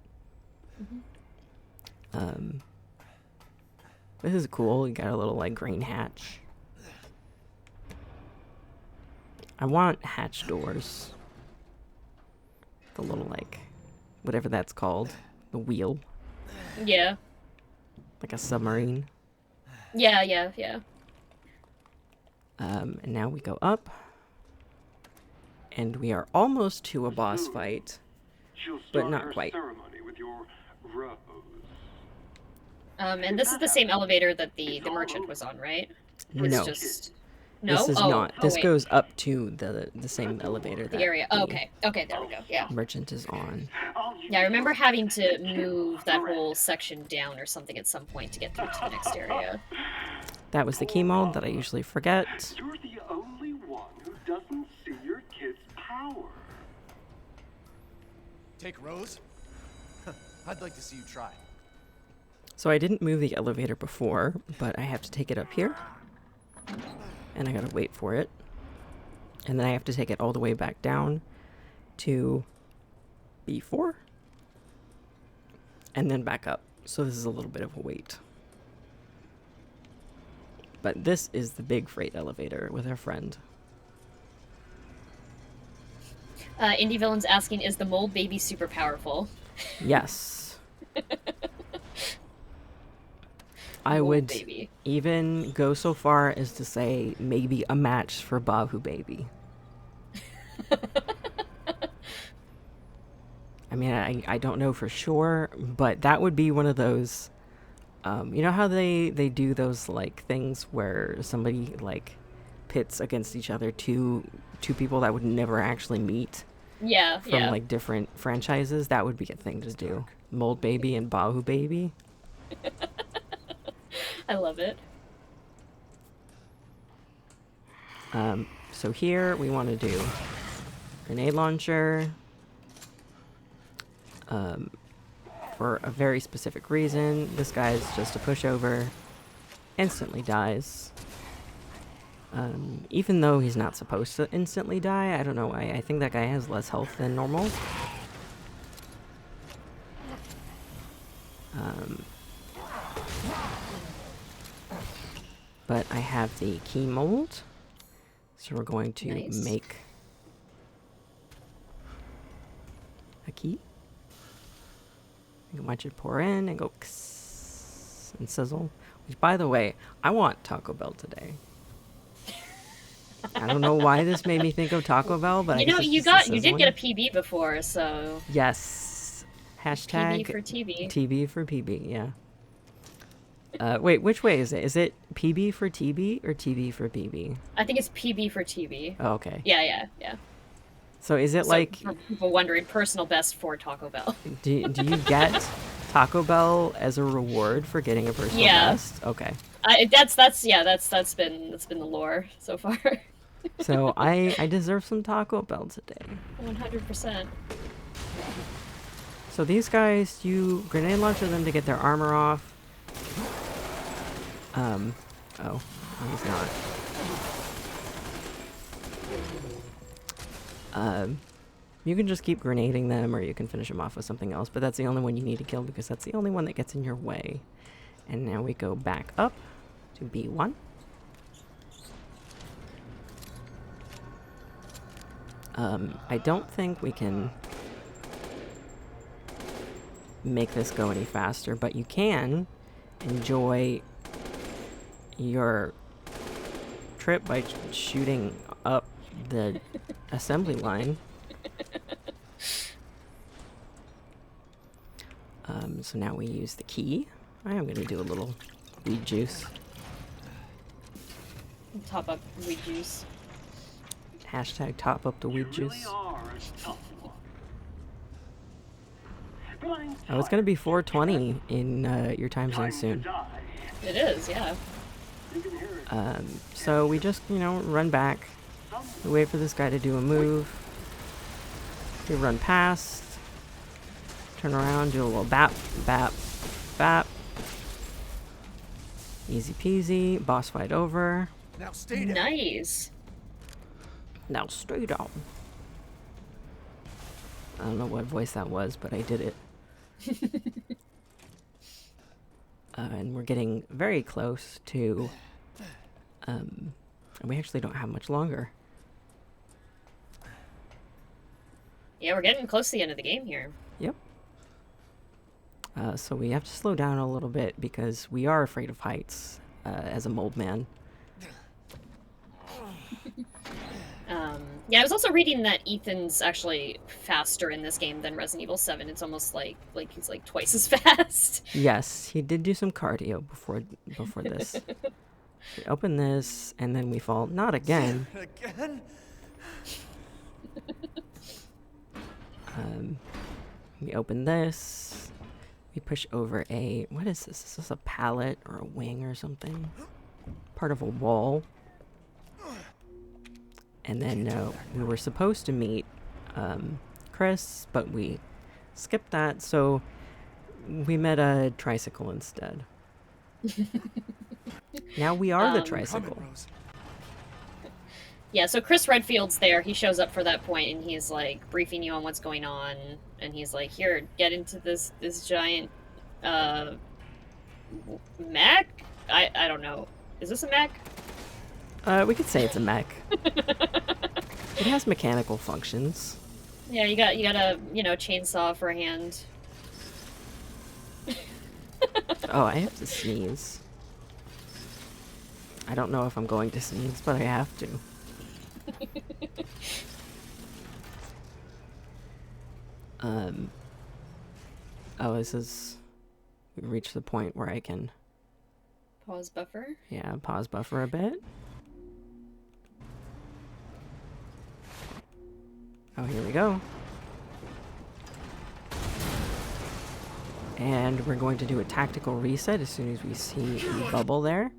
This is cool. You got a little, like, green hatch. I want hatch doors. The little, like, whatever that's called. The wheel. Yeah. Like a submarine. Yeah. And now we go up. And we are almost to a boss fight. But not quite. Ceremony with your rose. And this is the same elevator that the merchant was on, right? It's No. just... No? This is oh, not. oh, This wait. goes up to the same elevator. The area. Oh, okay. Okay, there we go. Yeah. Merchant is on. Yeah, I remember having to move that whole section down or something at some point to get through to the next area. That was the key mode that I usually forget. You're the only one who doesn't see your kid's power. Take Rose? I'd like to see you try. So I didn't move the elevator before, but I have to take it up here. And I gotta wait for it. And then I have to take it all the way back down to B4. And then back up. So this is a little bit of a wait. But this is the big freight elevator with our friend. Indie Villain's asking, is the mold baby super powerful? Yes. I would baby. even go so far as to say maybe a match for Bahu Baby. I mean, I don't know for sure, but that would be one of those, you know how they do those, like, things where somebody, like, pits against each other two people that would never actually meet Yeah, from, like, different franchises? That would be a thing to do. Mold Baby and Bahu Baby. I love it. So here we want to do grenade launcher for a very specific reason. This guy's just a pushover, instantly dies. Even though he's not supposed to instantly die, I don't know why. I think that guy has less health than normal. But I have the key mold, so we're going to Nice. make a key. You can watch it pour in and go and sizzle. Which, by the way, I want Taco Bell today. I don't know why this made me think of Taco Bell, but You know, I guess you it's the did get a sizzling. PB before, so Yes. Hashtag PB for TV. TB for PB, yeah. Wait, which way is it? Is it PB for TB or TB for PB? I think it's PB for TV. Oh, okay. Yeah. So is it So, like, for people wondering, personal best for Taco Bell. do you get Taco Bell as a reward for getting a personal Yeah. best? Okay. That's been the lore so far. So I deserve some Taco Bell today. 100%. So these guys, you grenade launcher them to get their armor off. Oh, he's not. You can just keep grenading them, or you can finish them off with something else, but that's the only one you need to kill because that's the only one that gets in your way. And now we go back up to B1. I don't think we can make this go any faster, but you can enjoy your trip by shooting up the assembly line. So now we use the key. I am going to do a little weed juice. Top up weed juice. Hashtag top up the weed You really juice. are a tough one. But I'm Oh, it's gonna be tired. 4:20 in your time zone Time to soon. die. It is, yeah. You can hear it. So we just, run back. We wait for this guy to do a move. We run past. Turn around, do a little bap, bap, bap. Easy peasy. Boss fight over. Now stay down. Nice. Now straight on. I don't know what voice that was, but I did it. And we're getting very close to... and we actually don't have much longer. Yeah, we're getting close to the end of the game here. Yep. So we have to slow down a little bit because we are afraid of heights as a mold man. Yeah, I was also reading that Ethan's actually faster in this game than Resident Evil 7. It's almost like he's like twice as fast. Yes, he did do some cardio before this. We open this, and then we fall. Not again. Again? We open this. We push over a... What is this? Is this a pallet or a wing or something? Part of a wall. And then we were supposed to meet Chris, but we skipped that, so we met a tricycle instead. Now we are the tricycle. Yeah, so Chris Redfield's there. He shows up for that point, and he's like briefing you on what's going on, and he's like, "Here, get into this giant mech." I don't know. Is this a mech? We could say it's a mech. It has mechanical functions. Yeah, you got a chainsaw for a hand. Oh, I have to sneeze. I don't know if I'm going to sneeze, but I have to. Oh, this is... We reached the point where I can... Pause buffer? Yeah, pause buffer a bit. Oh, here we go. And we're going to do a tactical reset as soon as we see the bubble there.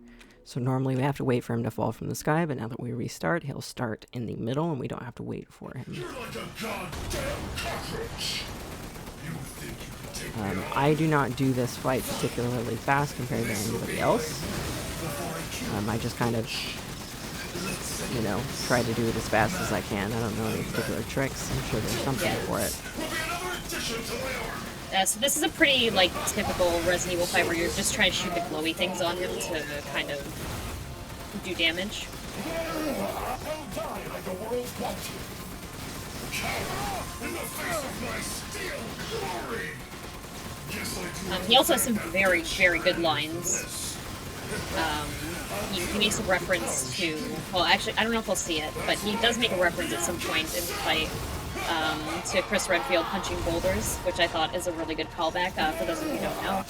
So normally we have to wait for him to fall from the sky, but now that we restart, he'll start in the middle and we don't have to wait for him. You're like a goddamn cockroach. You think you can take me on? I do not do this fight particularly fast compared to anybody else. I just kind of, try to do it as fast as I can. I don't know any particular tricks. I'm sure there's something for it. So this is a pretty, typical Resident Evil fight where you're just trying to shoot the glowy things on him to kind of do damage. He also has some very, very good lines. He makes a reference to... Well, actually, I don't know if we'll see it, but he does make a reference at some point in the fight to Chris Redfield punching boulders, which I thought is a really good callback. For those of you who don't know,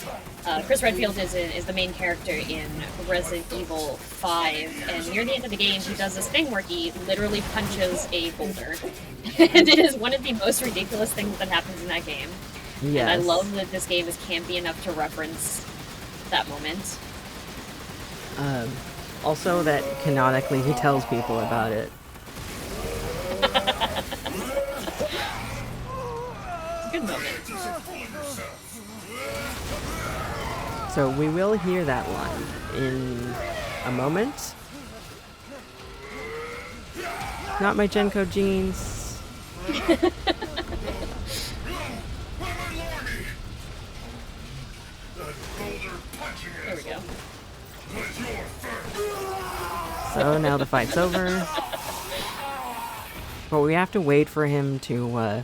Chris Redfield is the main character in Resident Evil 5, and near the end of the game, he does this thing where he literally punches a boulder, and it is one of the most ridiculous things that happens in that game. Yes. And I love that this game is campy enough to reference that moment. Also that canonically he tells people about it. Good moment. So we will hear that line in a moment. Not my Genko jeans. There we go. So now the fight's over. But we have to wait for him to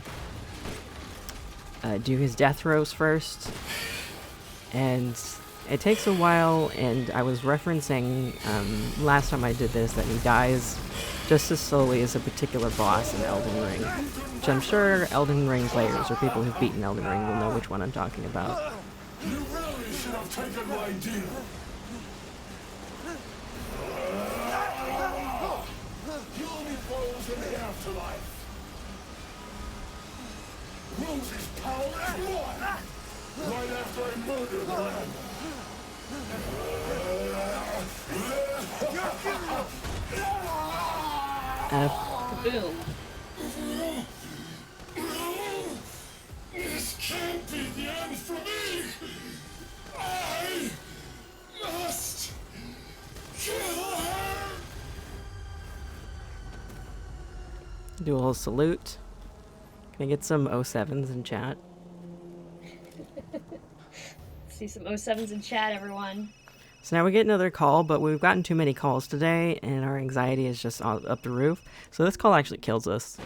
do his death throws first. And it takes a while, and I was referencing last time I did this that he dies just as slowly as a particular boss in Elden Ring. Which I'm sure Elden Ring players or people who've beaten Elden Ring will know which one I'm talking about. You really should have taken my deal. You only froze in the to life. Rose's power is one. Right after I murdered Miranda. Boom. This can't be the end for me. I must kill her. Do a little salute. Can I get some 07s in chat? See some 07s in chat, everyone. So now we get another call, but we've gotten too many calls today, and our anxiety is just up the roof. So this call actually kills us.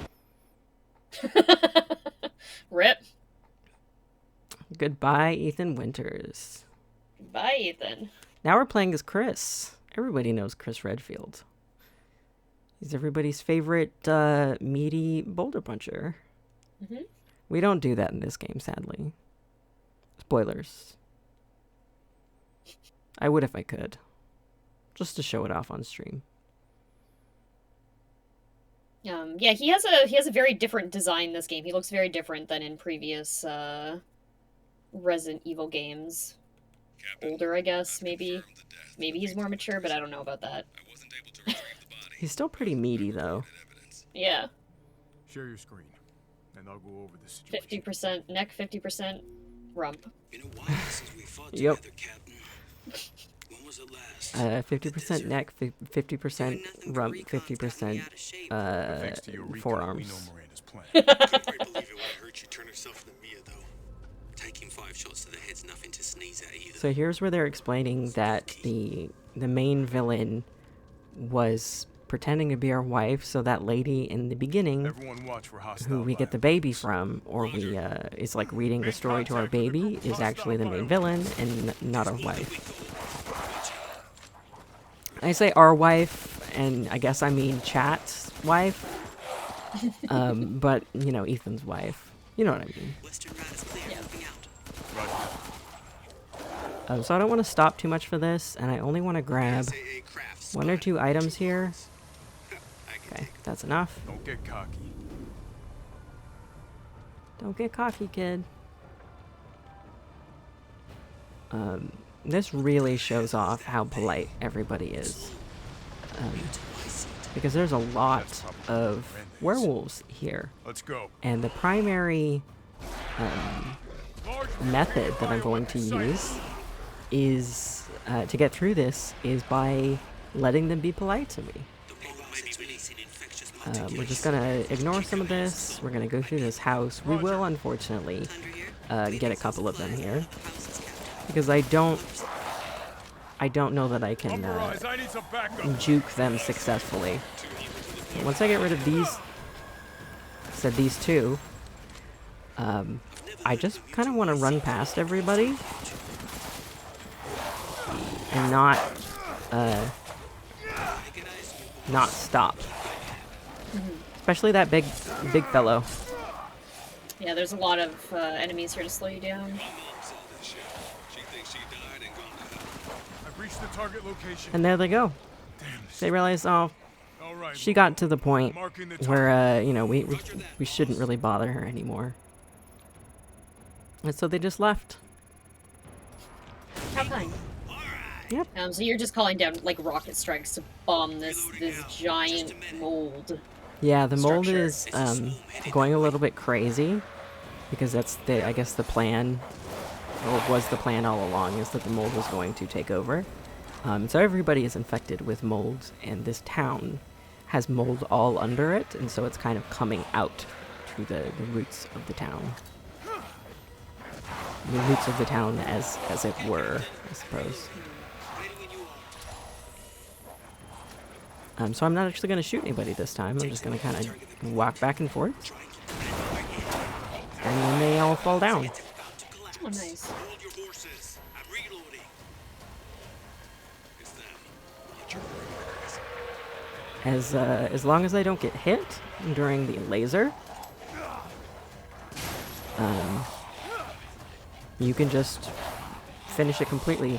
Rip. Goodbye, Ethan Winters. Bye, Ethan. Now we're playing as Chris. Everybody knows Chris Redfield. He's everybody's favorite meaty boulder puncher. Mm-hmm. We don't do that in this game, sadly. Spoilers. I would if I could. Just to show it off on stream. Yeah, he has a very different design this game. He looks very different than in previous Resident Evil games. Older, I guess, maybe. Maybe he's more mature, but I don't know about that. He's still pretty meaty, though. Yeah. Share your screen, and I'll go over the situation. 50% neck, 50% rump. Been a while since we fought Yep. together, Captain. When was it last? 50% neck, 50% rump, 50% Thanks to your recon, we know forearms. Miranda's plan. Couldn't quite believe it when I heard she turned herself into Mia, though. Taking 5 shots to the head's nothing to sneeze at either. So here's where they're explaining that the main villain was pretending to be our wife, so that lady in the beginning, Everyone watch for hostile who we get the baby from, or we is like reading the story to our baby, is actually the main villain and not our wife. I say our wife, and I guess I mean chat's wife, but you know, Ethan's wife. You know what I mean. Western Rat is clear, moving out. So I don't want to stop too much for this, and I only want to grab SAA crafts. 1 or 2 items here. Okay, that's enough. Don't get cocky. Don't get cocky, kid. This really shows off how polite everybody is. Because there's a lot of werewolves here. Let's go. And the primary method that I'm going to use is, to get through this, is by letting them be polite to me. We're just gonna ignore some of this. We're gonna go through this house. We will, unfortunately, get a couple of them here, because I don't know that I can juke them successfully. Once I get rid of these, these two, I just kind of want to run past everybody and not stop. Especially that big fellow. Yeah, there's a lot of enemies here to slow you down. I've reached the target location. And there they go. They realize, oh, she got to the point where, you know, we shouldn't really bother her anymore. And so they just left. How kind. Yep. So you're just calling down like rocket strikes to bomb this giant mold. Yeah, the mold is going a little bit crazy, because that's I guess the plan, or was the plan all along, is that the mold was going to take over. So everybody is infected with mold, and this town has mold all under it, and so it's kind of coming out through the roots of the town. The roots of the town, as it were, I suppose. So I'm not actually going to shoot anybody this time. I'm just going to kind of walk back and forth. And then they all fall down. Oh, nice. As long as I don't get hit during the laser, you can just finish it completely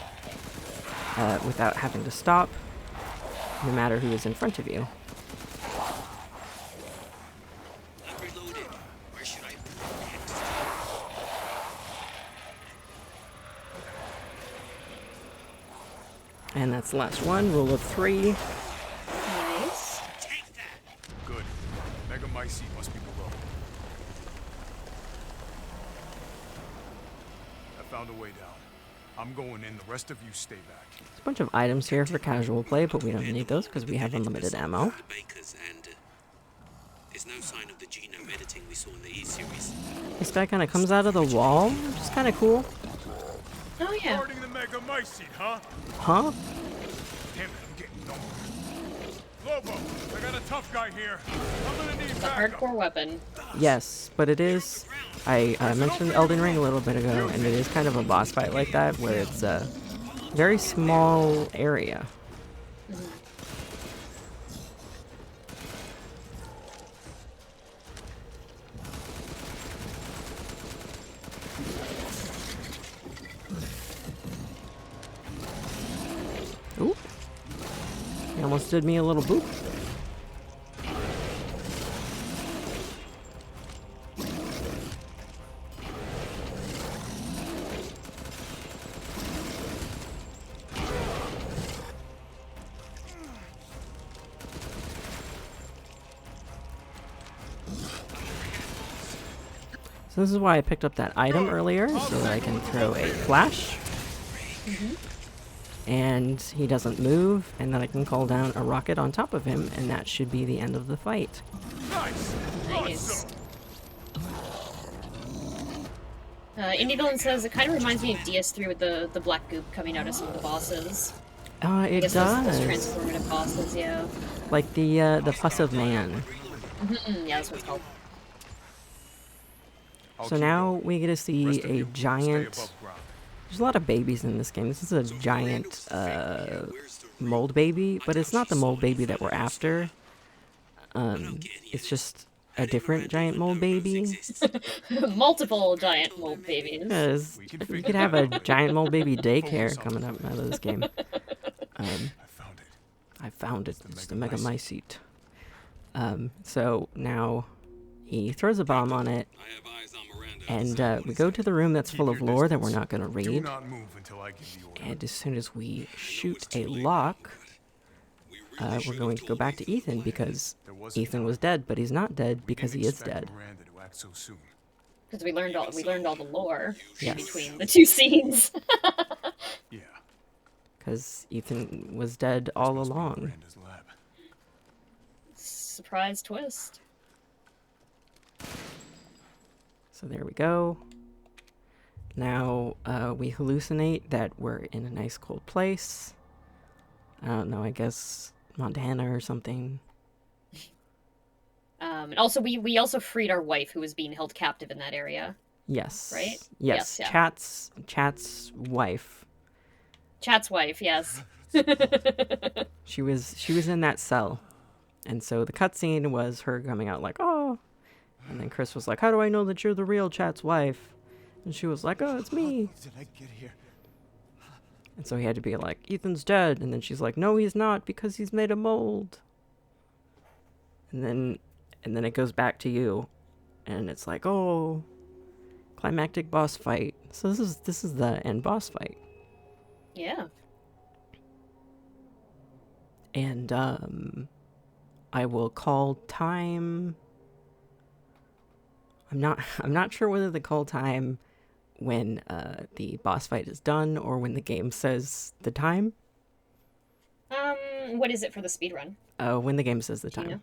without having to stop, no matter who is in front of you. And that's the last one. Rule of 3. Nice. Good. Mega Mycete must be below. I found a way down. I'm going in. The rest of you stay back. There's a bunch of items here for casual play, but we don't need those because we have unlimited ammo. There's no sign of the genome editing we saw in the E-series. This guy kind of comes out of the wall, which is kind of cool. Oh yeah. Guarding the Mega Mycete, huh? Huh? Damn it, I'm getting nowhere. Lobo, I got a tough guy here. I'm gonna need It's a backup. hardcore weapon. Yes, but it is... I mentioned Elden Ring a little bit ago, and it is kind of a boss fight like that, where it's a very small area. Ooh. He almost did me a little boop. So this is why I picked up that item earlier, so that I can throw a flash. And he doesn't move, and then I can call down a rocket on top of him, and that should be the end of the fight. Nice. Indie Villain says it kind of reminds me of DS3 with the black goop coming out of some of the bosses. It I guess does. Those transformative bosses, yeah. Like the Fuss of Man. Yeah, that's what it's called. So now we get to see a giant... There's a lot of babies in this game. This is a giant mold baby, but it's not the mold baby that we're after. It's just a different giant mold baby. Multiple giant mold babies. Because you could have a giant mold baby daycare coming up out of this game. I found it. It's the Mega Mycete. So now he throws a bomb on it. And we go to the room that's full of lore that we're not going to read. And as soon as we shoot a lock, we're going to go back to Ethan because Ethan was dead, but he's not dead because he is dead. Because we learned all the lore Yes. between the two scenes. Yeah. Because Ethan was dead all along. Surprise twist. So there we go. Now we hallucinate that we're in a nice cold place. I don't know, I guess Montana or something. And also we also freed our wife who was being held captive in that area. Yes. Right? Yes. Yeah. Chat's wife. Chat's wife, yes. She was in that cell. And so the cutscene was her coming out like, oh. And then Chris was like, how do I know that you're the real Chat's wife? And she was like, oh, it's me. Did I get here? And so he had to be like, Ethan's dead. And then she's like, no, he's not because he's made a mold. And then it goes back to you. And it's like, oh, climactic boss fight. So this is the end boss fight. Yeah. And I will call time. I'm not sure whether to call time when the boss fight is done or when the game says the time. What is it for the speedrun? When the game says the Do you time. know?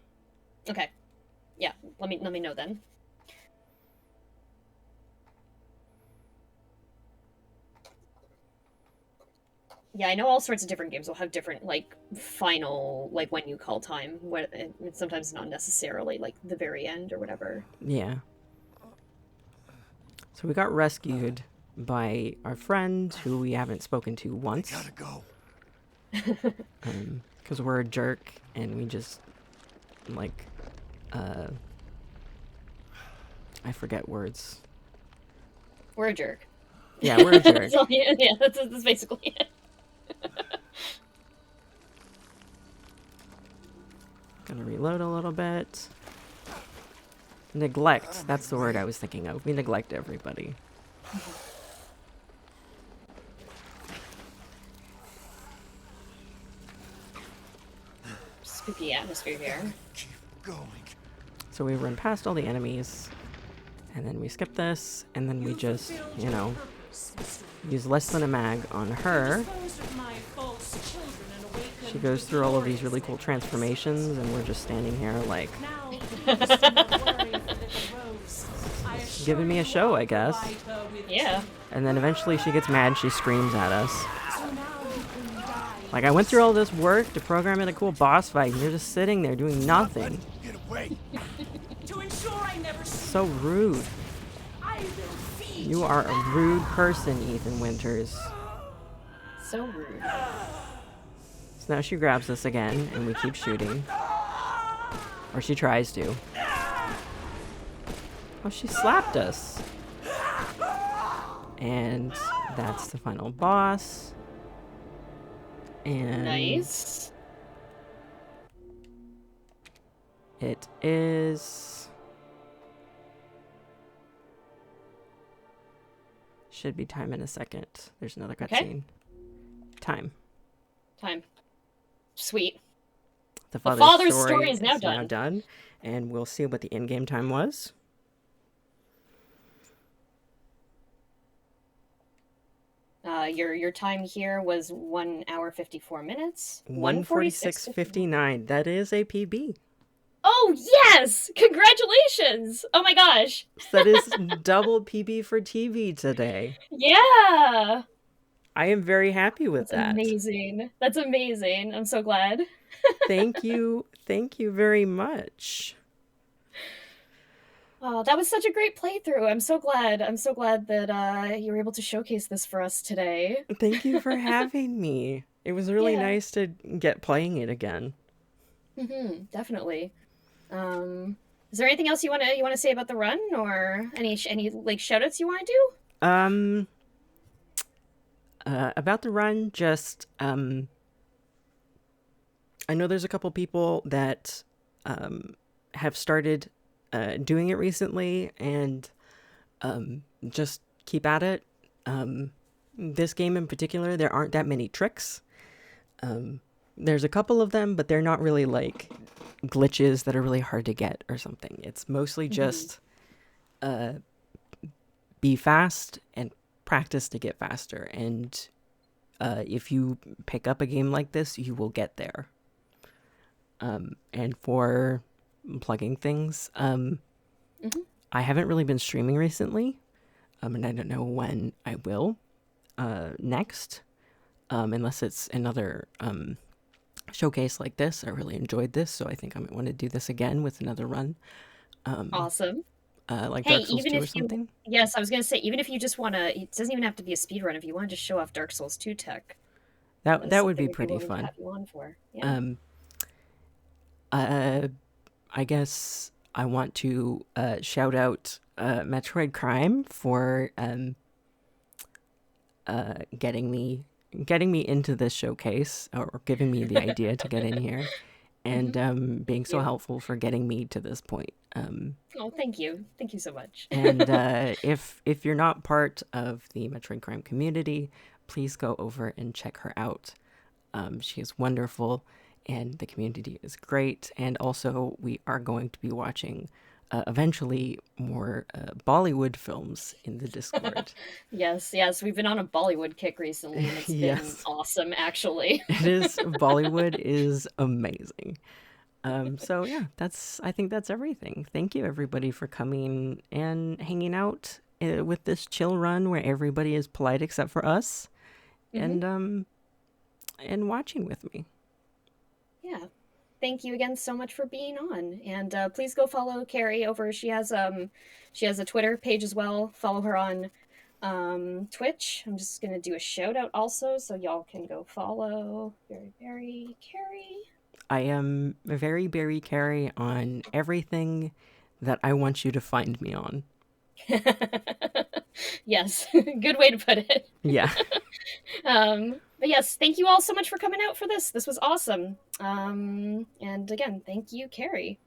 Okay. Yeah, let me know then. Yeah, I know all sorts of different games will have different, like, final, like, when you call time. Sometimes not necessarily, like, the very end or whatever. Yeah. So we got rescued by our friend who we haven't spoken to once. Gotta go. Because we're a jerk and we just, like, I forget words. We're a jerk. Yeah, we're a jerk. So, yeah, that's basically it. Gonna reload a little bit. Neglect. That's the word I was thinking of. We neglect everybody. spooky atmosphere here. Keep going. So we run past all the enemies, and then we skip this, and then we just, you know, use less than a mag on her. She goes through all of these really cool transformations, and we're just standing here like, giving me a show, I guess. Yeah. And then eventually she gets mad, she screams at us. Like, I went through all this work to program in a cool boss fight, and you're just sitting there doing nothing. Get away. So rude. You are a rude person, Ethan Winters. So rude. So now she grabs us again, and we keep shooting. Or she tries to. Oh, she slapped us. And that's the final boss. And Nice. it is... Should be time in a second. There's another cutscene. Okay. Time. Sweet. The father's story is now done. And we'll see what the in-game time was. Your time here was 1 hour 54 minutes. 1:46:59. That is a PB. Oh yes! Congratulations! Oh my gosh. That is double PB for TV today. Yeah. I am very happy with that. Amazing. That's amazing. I'm so glad. Thank you. Thank you very much. Oh, that was such a great playthrough. I'm so glad. I'm so glad that you were able to showcase this for us today. Thank you for having me. It was really Yeah. nice to get playing it again. Definitely. Is there anything else you want to say about the run, or any like shoutouts you want to do? About the run, just I know there's a couple people that have started doing it recently, and just keep at it. This game in particular, there aren't that many tricks. There's a couple of them, but they're not really like glitches that are really hard to get or something. It's mostly just be fast and practice to get faster. And if you pick up a game like this, you will get there. And for plugging things, I haven't really been streaming recently, and I don't know when I will next, unless it's another showcase like this. I really enjoyed this, so I think I might want to do this again with another run. Awesome. Like Hey, Dark Souls even 2 or if something. you, yes, I was gonna say, even if you just want to, it doesn't even have to be a speedrun. If you want to just show off Dark Souls 2 tech, That would be something we'd pretty willing to fun. have you on for. Yeah. I guess I want to shout out Metroid Crime for getting me into this showcase, or giving me the idea to get in here, and being so helpful for getting me to this point. Oh, thank you so much. And if you're not part of the Metroid Crime community, please go over and check her out. She is wonderful, and the community is great. And also, we are going to be watching eventually more Bollywood films in the Discord. Yes, we've been on a Bollywood kick recently, and it's been awesome, actually. Bollywood is amazing. So yeah, I think that's everything. Thank you everybody for coming and hanging out with this chill run where everybody is polite except for us, and watching with me. Yeah. Thank you again so much for being on, and please go follow Carrie over. She has a Twitter page as well. Follow her on Twitch. I'm just gonna do a shout out also, so y'all can go follow veryberrykeri. I am veryberrykeri on everything that I want you to find me on. Yes, good way to put it. Yeah. But yes, thank you all so much for coming out for this. This was awesome. And again, thank you, Carrie.